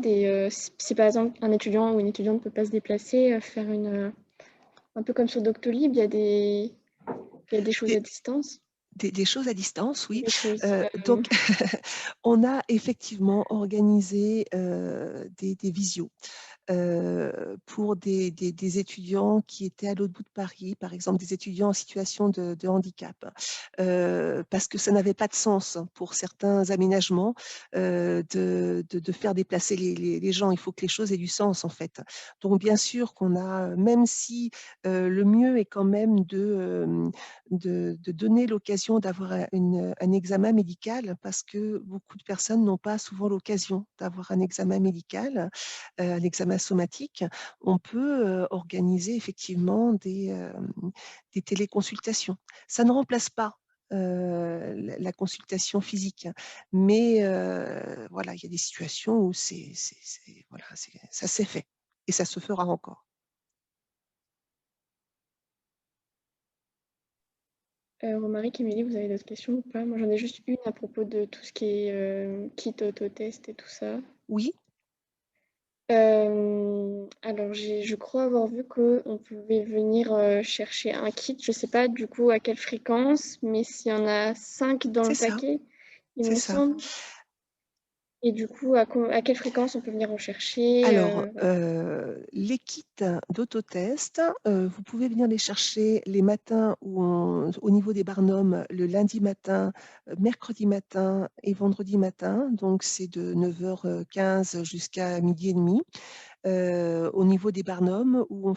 si par exemple un étudiant ou une étudiante ne peut pas se déplacer, faire un peu comme sur Doctolib, il y a des choses à Des distance? des choses à distance, oui. Des choses, Donc on a effectivement organisé, des visios. Pour des étudiants qui étaient à l'autre bout de Paris, par exemple des étudiants en situation de handicap. Parce que ça n'avait pas de sens pour certains aménagements, de faire déplacer les gens. Il faut que les choses aient du sens en fait. Donc bien sûr qu'on a, même si, le mieux est quand même de donner l'occasion d'avoir un examen médical parce que beaucoup de personnes n'ont pas souvent l'occasion d'avoir un examen médical, l'examen somatique, on peut, organiser effectivement des téléconsultations. Ça ne remplace pas, la consultation physique, mais voilà, il y a des situations où voilà, ça s'est fait et ça se fera encore. Romaric, Émilie, vous avez d'autres questions ou pas? Moi, j'en ai juste une à propos de tout ce qui est kit autotest et tout ça. Oui, Alors, je crois avoir vu qu'on pouvait venir chercher un kit. Je sais pas du coup à quelle fréquence, mais s'il y en a 5 dans c'est le ça, paquet, il c'est me ça. semble. Et du coup, à quelle fréquence on peut venir en chercher? Alors, Voilà. les kits d'autotest, vous pouvez venir les chercher les matins au niveau des Barnum, le lundi matin, mercredi matin et vendredi matin. Donc c'est de 9h15 jusqu'à 12h30. Au niveau des Barnum où où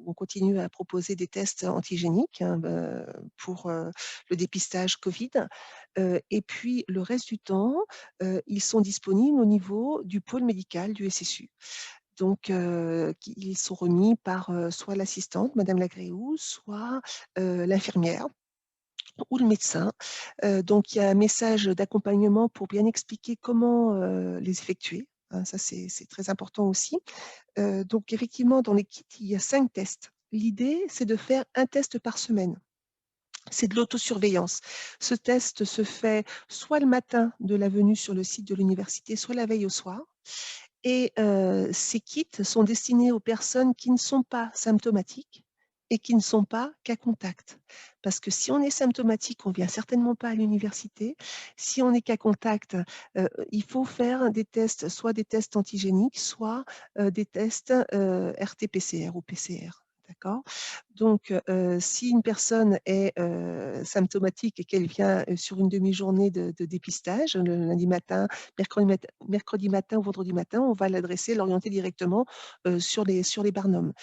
on continue à proposer des tests antigéniques, hein, pour, le dépistage Covid. Et puis le reste du temps, ils sont disponibles au niveau du pôle médical du SSU. Donc, ils sont remis par, soit l'assistante, madame Lagréou, soit, l'infirmière ou le médecin. Donc il y a un message d'accompagnement pour bien expliquer comment, les effectuer, hein, ça c'est très important aussi. Donc effectivement, dans les kits, il y a 5 tests. L'idée, c'est de faire un test par semaine. C'est de l'autosurveillance. Ce test se fait soit le matin de la venue sur le site de l'université, soit la veille au soir et ces kits sont destinés aux personnes qui ne sont pas symptomatiques et qui ne sont pas cas contact. Parce que si on est symptomatique, on vient certainement pas à l'université. Si on est cas contact, il faut faire des tests, soit des tests antigéniques, soit, des tests, RT-PCR ou PCR. D'accord? Donc, si une personne est, symptomatique et qu'elle vient, sur une demi-journée de dépistage, le lundi matin, mercredi matin ou vendredi matin, on va l'adresser, l'orienter directement, sur les Barnum.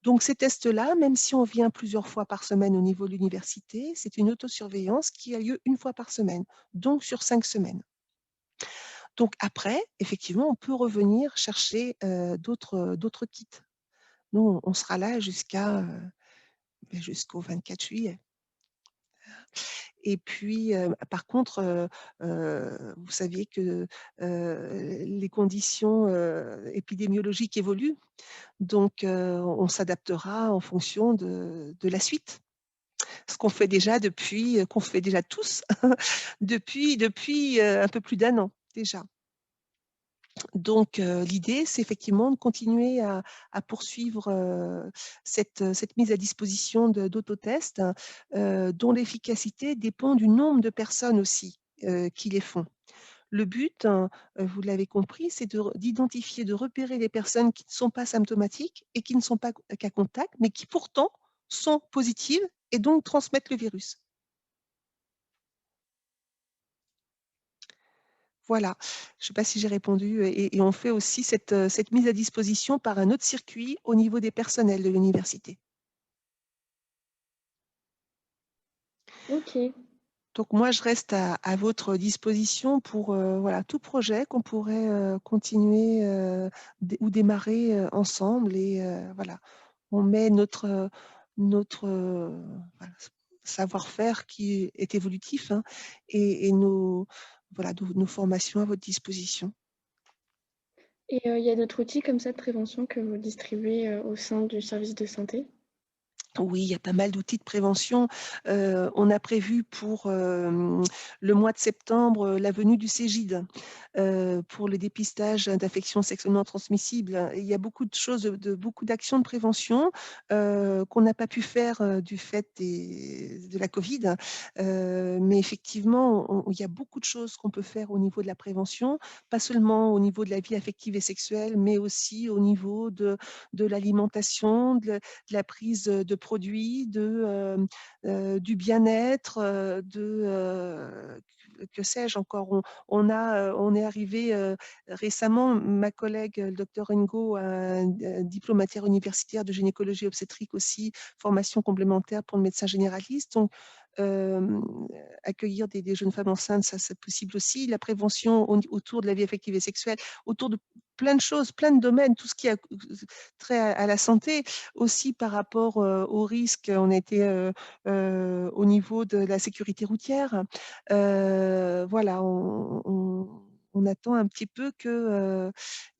Donc ces tests-là, même si on vient plusieurs fois par semaine au niveau de l'université, c'est une autosurveillance qui a lieu 1 fois par semaine, donc sur 5 semaines. Donc après, effectivement, on peut revenir chercher, d'autres kits. Nous, on sera là jusqu'au 24 juillet. Et puis, par contre, vous saviez que, les conditions, épidémiologiques évoluent, donc on s'adaptera en fonction de la suite. ce qu'on fait déjà qu'on fait déjà tous depuis un peu plus d'1 an déjà. Donc, l'idée, c'est effectivement de continuer à poursuivre cette mise à disposition d'autotests, dont l'efficacité dépend du nombre de personnes aussi qui les font. Le but, vous l'avez compris, c'est d'identifier, de repérer les personnes qui ne sont pas symptomatiques et qui ne sont pas cas contact, mais qui pourtant sont positives et donc transmettent le virus. Voilà, je ne sais pas si j'ai répondu et on fait aussi cette mise à disposition par un autre circuit au niveau des personnels de l'université. Ok. Donc moi, je reste à votre disposition pour voilà, tout projet qu'on pourrait continuer ou démarrer ensemble. Et voilà, on met notre voilà, savoir-faire qui est évolutif, hein, et voilà, nos formations à votre disposition. Et il y a d'autres outils comme ça de prévention que vous distribuez au sein du service de santé? Oui, il y a pas mal d'outils de prévention. On a prévu pour le mois de septembre la venue du Cégide pour le dépistage d'infections sexuellement transmissibles. Et il y a beaucoup de choses, beaucoup d'actions de prévention qu'on n'a pas pu faire du fait de la Covid. Mais effectivement, il y a beaucoup de choses qu'on peut faire au niveau de la prévention, pas seulement au niveau de la vie affective et sexuelle, mais aussi au niveau de l'alimentation, de la prise de produits, du bien-être, que sais-je encore. On est arrivé récemment, ma collègue, le docteur Ngo, a un diplôme universitaire de gynécologie obstétrique aussi, formation complémentaire pour le médecin généraliste. Donc, accueillir des jeunes femmes enceintes, ça c'est possible aussi. La prévention autour de la vie affective et sexuelle, autour de plein de choses, plein de domaines, tout ce qui a trait à la santé, aussi par rapport aux risques. On était au niveau de la sécurité routière. Voilà, on attend un petit peu que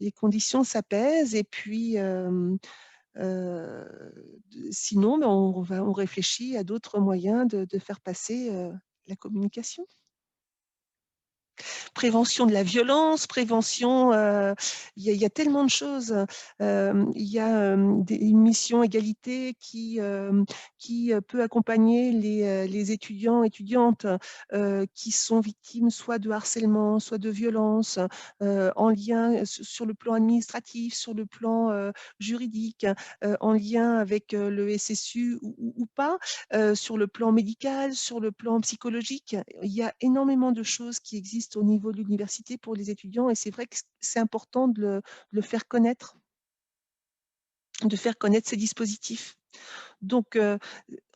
les conditions s'apaisent et puis sinon, ben, on réfléchit à d'autres moyens de faire passer la communication. Prévention de la violence, prévention, il y a tellement de choses. Il y a une mission égalité qui peut accompagner les étudiants, étudiantes qui sont victimes soit de harcèlement, soit de violence, en lien sur le plan administratif, sur le plan juridique, en lien avec le SSU ou pas, sur le plan médical, sur le plan psychologique. Il y a énormément de choses qui existent au niveau de l'université pour les étudiants et c'est vrai que c'est important de le faire connaître, de faire connaître ces dispositifs. Donc,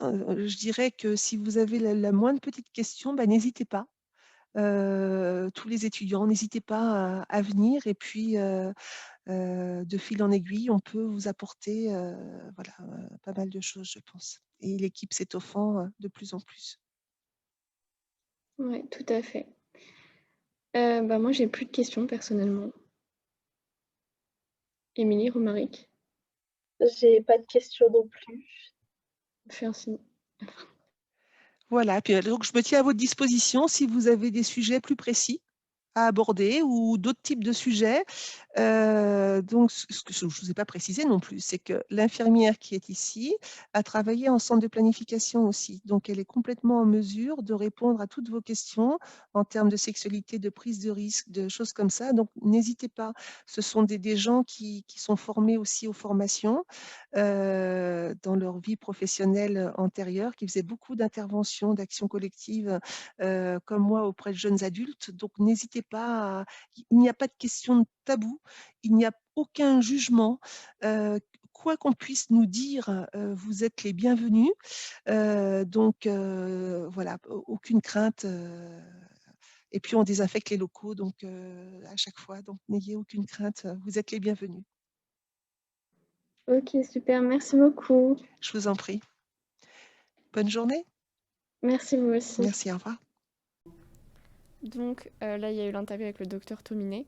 je dirais que si vous avez la moindre petite question, bah, n'hésitez pas. Tous les étudiants, n'hésitez pas à venir et puis de fil en aiguille, on peut vous apporter voilà, pas mal de choses, je pense. Et l'équipe s'étoffant de plus en plus. Oui, tout à fait. Bah, moi, j'ai plus de questions personnellement. Émilie, Romaric, J'ai pas de questions non plus. fais un signe. Voilà, puis donc je me tiens à votre disposition si vous avez des sujets plus précis à aborder ou d'autres types de sujets. Donc, ce que je ne vous ai pas précisé non plus, c'est que l'infirmière qui est ici a travaillé en centre de planification aussi. Donc, elle est complètement en mesure de répondre à toutes vos questions en termes de sexualité, de prise de risque, de choses comme ça. Donc, n'hésitez pas. Ce sont des gens qui sont formés aussi aux formations dans leur vie professionnelle antérieure, qui faisaient beaucoup d'interventions, d'actions collectives comme moi auprès de jeunes adultes. Donc, n'hésitez pas. Il n'y a pas de question de tabou, il n'y a aucun jugement. Quoi qu'on puisse nous dire, vous êtes les bienvenus. Donc, voilà, aucune crainte. Et puis, on désinfecte les locaux donc, à chaque fois. Donc, n'ayez aucune crainte, vous êtes les bienvenus. Ok, super, merci beaucoup. Je vous en prie. Bonne journée. Merci vous aussi. Merci, au revoir. Donc là, il y a eu l'interview avec le docteur Tominé.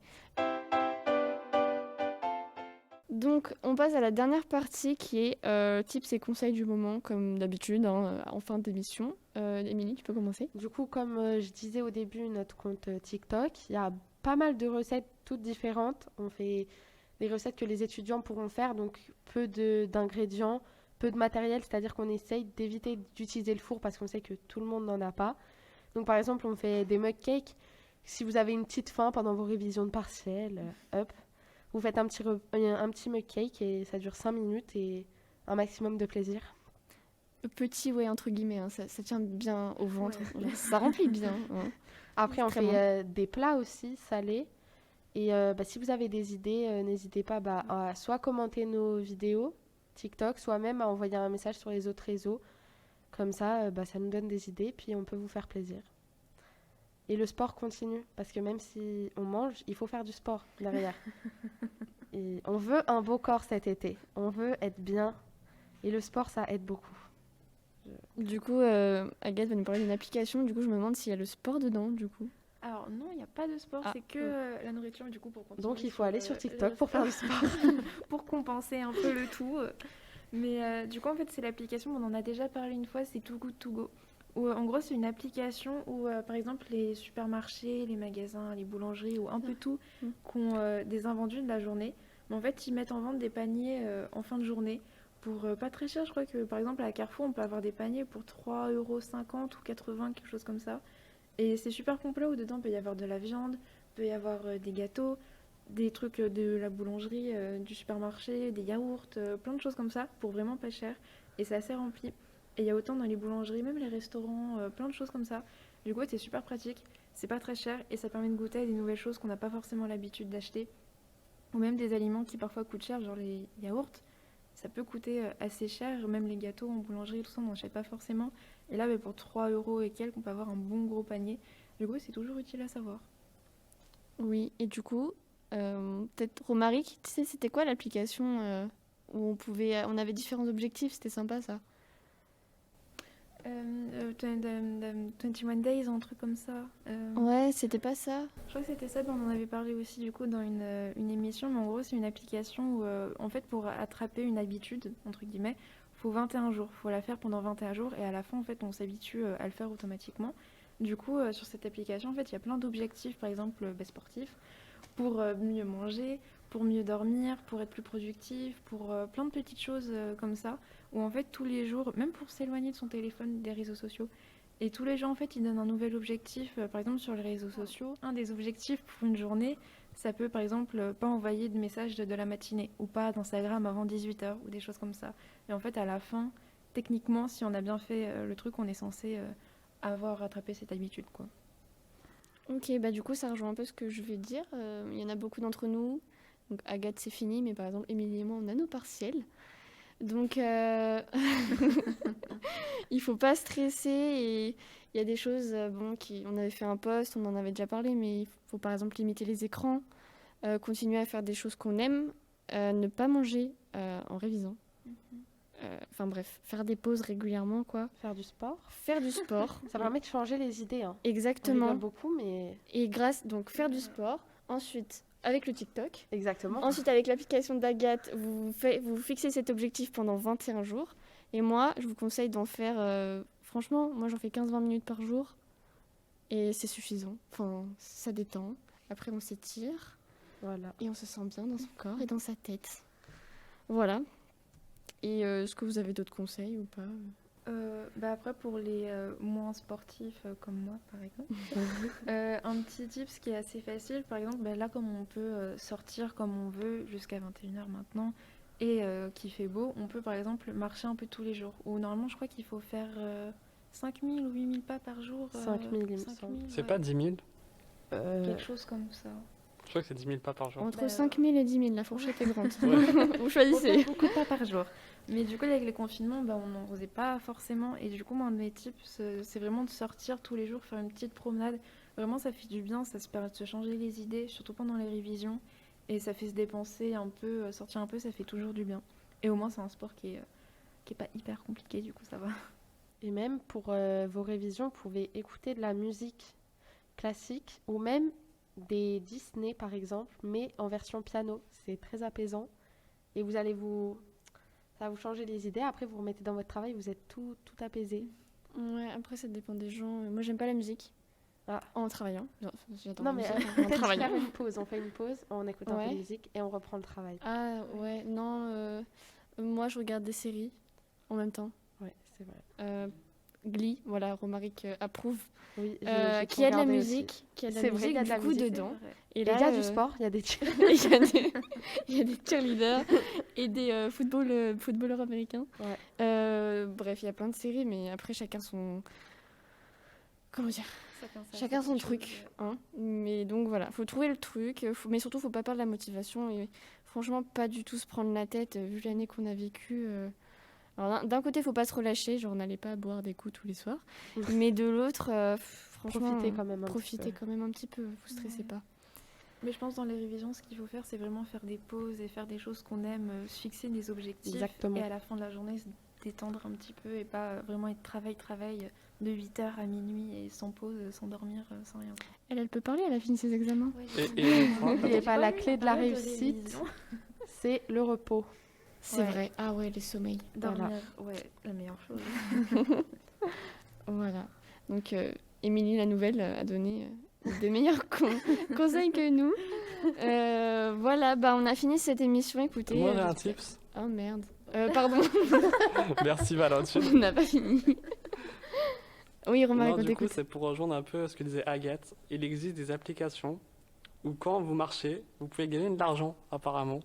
Donc, on passe à la dernière partie qui est tips et conseils du moment, comme d'habitude, hein, en fin d'émission. Émilie, tu peux commencer. Du coup, comme je disais au début, notre compte TikTok, il y a pas mal de recettes toutes différentes. On fait des recettes que les étudiants pourront faire, donc d'ingrédients, peu de matériel, c'est-à-dire qu'on essaye d'éviter d'utiliser le four parce qu'on sait que tout le monde n'en a pas. Donc, par exemple, on fait des mug cakes. Si vous avez une petite faim pendant vos révisions de partiel, hop, vous faites un petit mug cake et ça dure 5 minutes et un maximum de plaisir. Petit, ouais, entre guillemets, hein, ça tient bien au ventre. Ouais. Ça remplit bien. Hein. Après, on Très fait des plats aussi salés. Et si vous avez des idées, n'hésitez pas à soit commenter nos vidéos TikTok, soit même à envoyer un message sur les autres réseaux. Comme ça, ça nous donne des idées, puis on peut vous faire plaisir. Et le sport continue, parce que même si on mange, il faut faire du sport derrière. Et on veut un beau corps cet été, on veut être bien, et le sport, ça aide beaucoup. Du coup, Agathe va nous parler d'une application, du coup je me demande s'il y a le sport dedans, du coup. Alors non, il n'y a pas de sport, c'est que la nourriture, du coup, pour continuer. Donc il faut aller sur TikTok pour faire du sport. Pour compenser un peu le tout. Mais du coup, en fait, c'est l'application, on en a déjà parlé une fois, c'est Too Good To Go. Où, en gros, c'est une application où, par exemple, les supermarchés, les magasins, les boulangeries, ou un peu tout, qui ont des invendus de la journée, mais en fait, ils mettent en vente des paniers en fin de journée pour pas très cher. Je crois que, par exemple, à Carrefour, on peut avoir des paniers pour 3,50 € ou 80, quelque chose comme ça. Et c'est super complet où dedans il peut y avoir de la viande, peut y avoir des gâteaux, des trucs de la boulangerie, du supermarché, des yaourts, plein de choses comme ça pour vraiment pas cher. Et c'est assez rempli. Et il y a autant dans les boulangeries, même les restaurants, plein de choses comme ça. Du coup, c'est super pratique, c'est pas très cher et ça permet de goûter à des nouvelles choses qu'on n'a pas forcément l'habitude d'acheter. Ou même des aliments qui parfois coûtent cher, genre les yaourts. Ça peut coûter assez cher, même les gâteaux en boulangerie, tout ça, on n'en achète pas forcément. Et là, pour 3 € et quelques, on peut avoir un bon gros panier. Du coup, c'est toujours utile à savoir. Oui, et du coup, peut-être Romaric, tu sais, c'était quoi l'application où on avait différents objectifs, c'était sympa ça. 21 Days, un truc comme ça. Ouais, c'était pas ça. Je crois que c'était ça, on en avait parlé aussi du coup dans une émission, mais en gros c'est une application où en fait pour attraper une habitude, entre guillemets, faut 21 jours, faut la faire pendant 21 jours et à la fin en fait on s'habitue à le faire automatiquement. Du coup sur cette application en fait il y a plein d'objectifs, par exemple sportifs, pour mieux manger, pour mieux dormir, pour être plus productif, pour plein de petites choses comme ça, où en fait tous les jours, même pour s'éloigner de son téléphone, des réseaux sociaux, et tous les jours en fait ils donnent un nouvel objectif, par exemple sur les réseaux sociaux, un des objectifs pour une journée, ça peut par exemple pas envoyer de messages de la matinée, ou pas d'Instagram avant 18 h, ou des choses comme ça. Et en fait à la fin, techniquement si on a bien fait le truc, on est censé avoir rattrapé cette habitude quoi. Ok, bah du coup ça rejoint un peu ce que je vais dire. Il y en a beaucoup d'entre nous. Donc Agathe c'est fini, mais par exemple Émilie et moi on a nos partiels. Donc il faut pas stresser et il y a des choses, on avait fait un post, on en avait déjà parlé, mais il faut par exemple limiter les écrans, continuer à faire des choses qu'on aime, ne pas manger en révisant. Enfin bref, faire des pauses régulièrement quoi. Faire du sport. Faire du sport. Ça permet de changer les idées. Hein. Exactement. On rigole beaucoup, mais... Et donc faire du sport, ensuite avec le TikTok. Exactement. Ensuite, avec l'application d'Agathe, vous fixez cet objectif pendant 21 jours. Et moi, je vous conseille d'en faire... franchement, moi, j'en fais 15-20 minutes par jour. Et c'est suffisant. Enfin, ça détend. Après, on s'étire. Voilà. Et on se sent bien dans son corps et dans sa tête. Voilà. Et est-ce que vous avez d'autres conseils ou pas ? Après pour les moins sportifs comme moi par exemple, un petit tip qui est assez facile, par exemple là comme on peut sortir comme on veut jusqu'à 21 h maintenant et qu'il fait beau, on peut par exemple marcher un peu tous les jours, ou normalement je crois qu'il faut faire 5000 ou 8000 pas par jour. 5000 il me semble. C'est pas 10 000 quelque chose comme ça. Je crois que c'est 10 000 pas par jour. Entre 5000 et 10 000, la fourchette est grande. Ouais. Vous choisissez. Beaucoup de pas par jour. Mais du coup, avec les confinements, on n'en faisait pas forcément. Et du coup, moi, un de mes tips, c'est vraiment de sortir tous les jours, faire une petite promenade. Vraiment, ça fait du bien, ça se permet de se changer les idées, surtout pendant les révisions. Et ça fait se dépenser un peu, sortir un peu, ça fait toujours du bien. Et au moins, c'est un sport qui est pas hyper compliqué, du coup, ça va. Et même pour vos révisions, vous pouvez écouter de la musique classique ou même des Disney, par exemple, mais en version piano. C'est très apaisant. et ça va vous changer les idées. Après, vous remettez dans votre travail, vous êtes tout apaisé. Ouais, après, ça dépend des gens. Moi, j'aime pas la musique. Ah. En travaillant. J'adore Non, la mais musique en peut-être travaillant. faire une pause. On fait une pause, on écoute un peu Ouais. de musique et on reprend le travail. Ah, ouais, non. Moi, je regarde des séries en même temps. Ouais, c'est vrai. Glee, voilà, Romaric approuve. Oui, Qui a de la musique, qui a de la C'est vrai, musique il y a de la du coup musique, dedans. Et Et il y là, a du sport, il y a des tirs. il y a des cheerleaders et des footballeurs américains. Ouais. Bref, il y a plein de séries, mais après, chacun son... Comment dire? Chacun Chacun son quelque truc. chose, Hein. Mais donc voilà, faut trouver le truc, mais surtout, faut pas perdre la motivation. Et franchement, pas du tout se prendre la tête, vu l'année qu'on a vécue. Alors, d'un côté, faut pas se relâcher, genre n'allez pas boire des coups tous les soirs. Mais de l'autre, franchement, Profitez quand même un petit profitez peu. quand même un petit peu, vous stressez Ouais. pas. Mais je pense dans les révisions, ce qu'il faut faire, c'est vraiment faire des pauses et faire des choses qu'on aime, se fixer des objectifs. Exactement. Et à la fin de la journée, se détendre un petit peu et pas vraiment être travail de 8h à minuit et sans pause, sans dormir, sans rien. Elle peut parler, elle a fini ses examens. N'oubliez pas, la clé de la Pas mal de réussite, révisions. c'est le repos. C'est Ouais. vrai. Ah ouais, les sommeils. Dormir, ouais, la meilleure chose. Voilà. Donc, Émilie, la nouvelle, a donné des meilleurs conseils que nous. Voilà, bah, on a fini cette émission. Écoutez. Moi, j'ai un tips. Oh merde. Pardon. Merci Valentine. On n'a pas fini. Oui, Romaric, Non, on du coup, t'écoute. c'est pour rejoindre un peu ce que disait Agathe. Il existe des applications où quand vous marchez, vous pouvez gagner de l'argent, apparemment.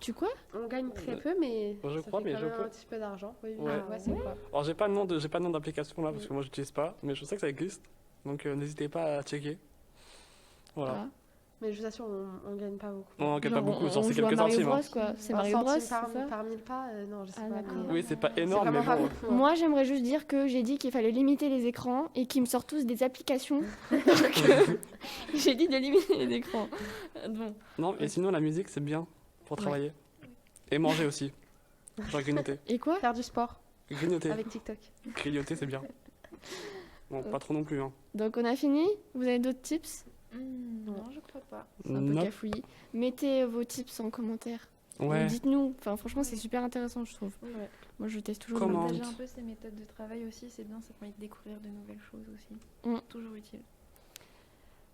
Tu quoi? On gagne très peu, mais Je ça crois, fait mais quand je même peux. un petit peu d'argent. Oui, Ouais. ouais, c'est quoi? Alors, j'ai pas de nom d'application là, parce que moi, j'utilise pas, mais je sais que ça existe. Donc, n'hésitez pas à checker. Voilà. Ah. Mais je vous assure, on gagne pas beaucoup. Non, on gagne pas Genre, beaucoup, on genre c'est joue à quelques Mario centimes. Bros, Hein. quoi. C'est Un Mario Bros, centime c'est ça? par 1000 pas, non, je sais Ah, pas. d'accord. mais, Oui, c'est pas c'est énorme, mais vraiment pas bon. beaucoup. Hein. Moi, j'aimerais juste dire que j'ai dit qu'il fallait limiter les écrans et qu'ils me sortent tous des applications. Donc, j'ai dit de limiter les écrans. Bon. Non, et sinon, la musique, c'est bien pour travailler. Et manger aussi. Genre grignoter. Et quoi? Faire du sport Grignoter. avec TikTok. Grignoter, c'est bien. Bon, pas trop non plus. Hein. Donc, on a fini? Vous avez d'autres tips? Non, je crois pas. C'est un peu Non. cafouillis. Mettez vos tips en commentaire. Ouais. Dites-nous. Enfin, franchement, c'est super intéressant, je trouve. Ouais. Moi, je teste toujours. Comment? Partager un peu ses méthodes de travail aussi, c'est bien, ça permet de découvrir de nouvelles choses aussi. Toujours utile.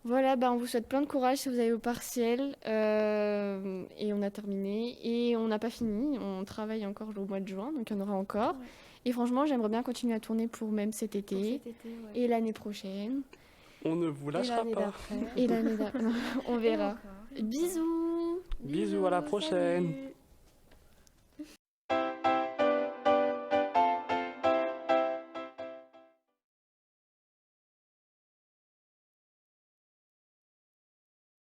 Voilà, bah, on vous souhaite plein de courage si vous avez vos partiels. Et on a terminé. Et on n'a pas fini. On travaille encore au mois de juin, donc il y en aura encore. Ouais. Et franchement, j'aimerais bien continuer à tourner pour même cet Pour été. cet été, ouais. Et l'année prochaine. On ne vous Et lâchera l'année pas. d'après. Et l'année d'après. On Et verra. encore. Bisous! Bisous, à la prochaine. Salut.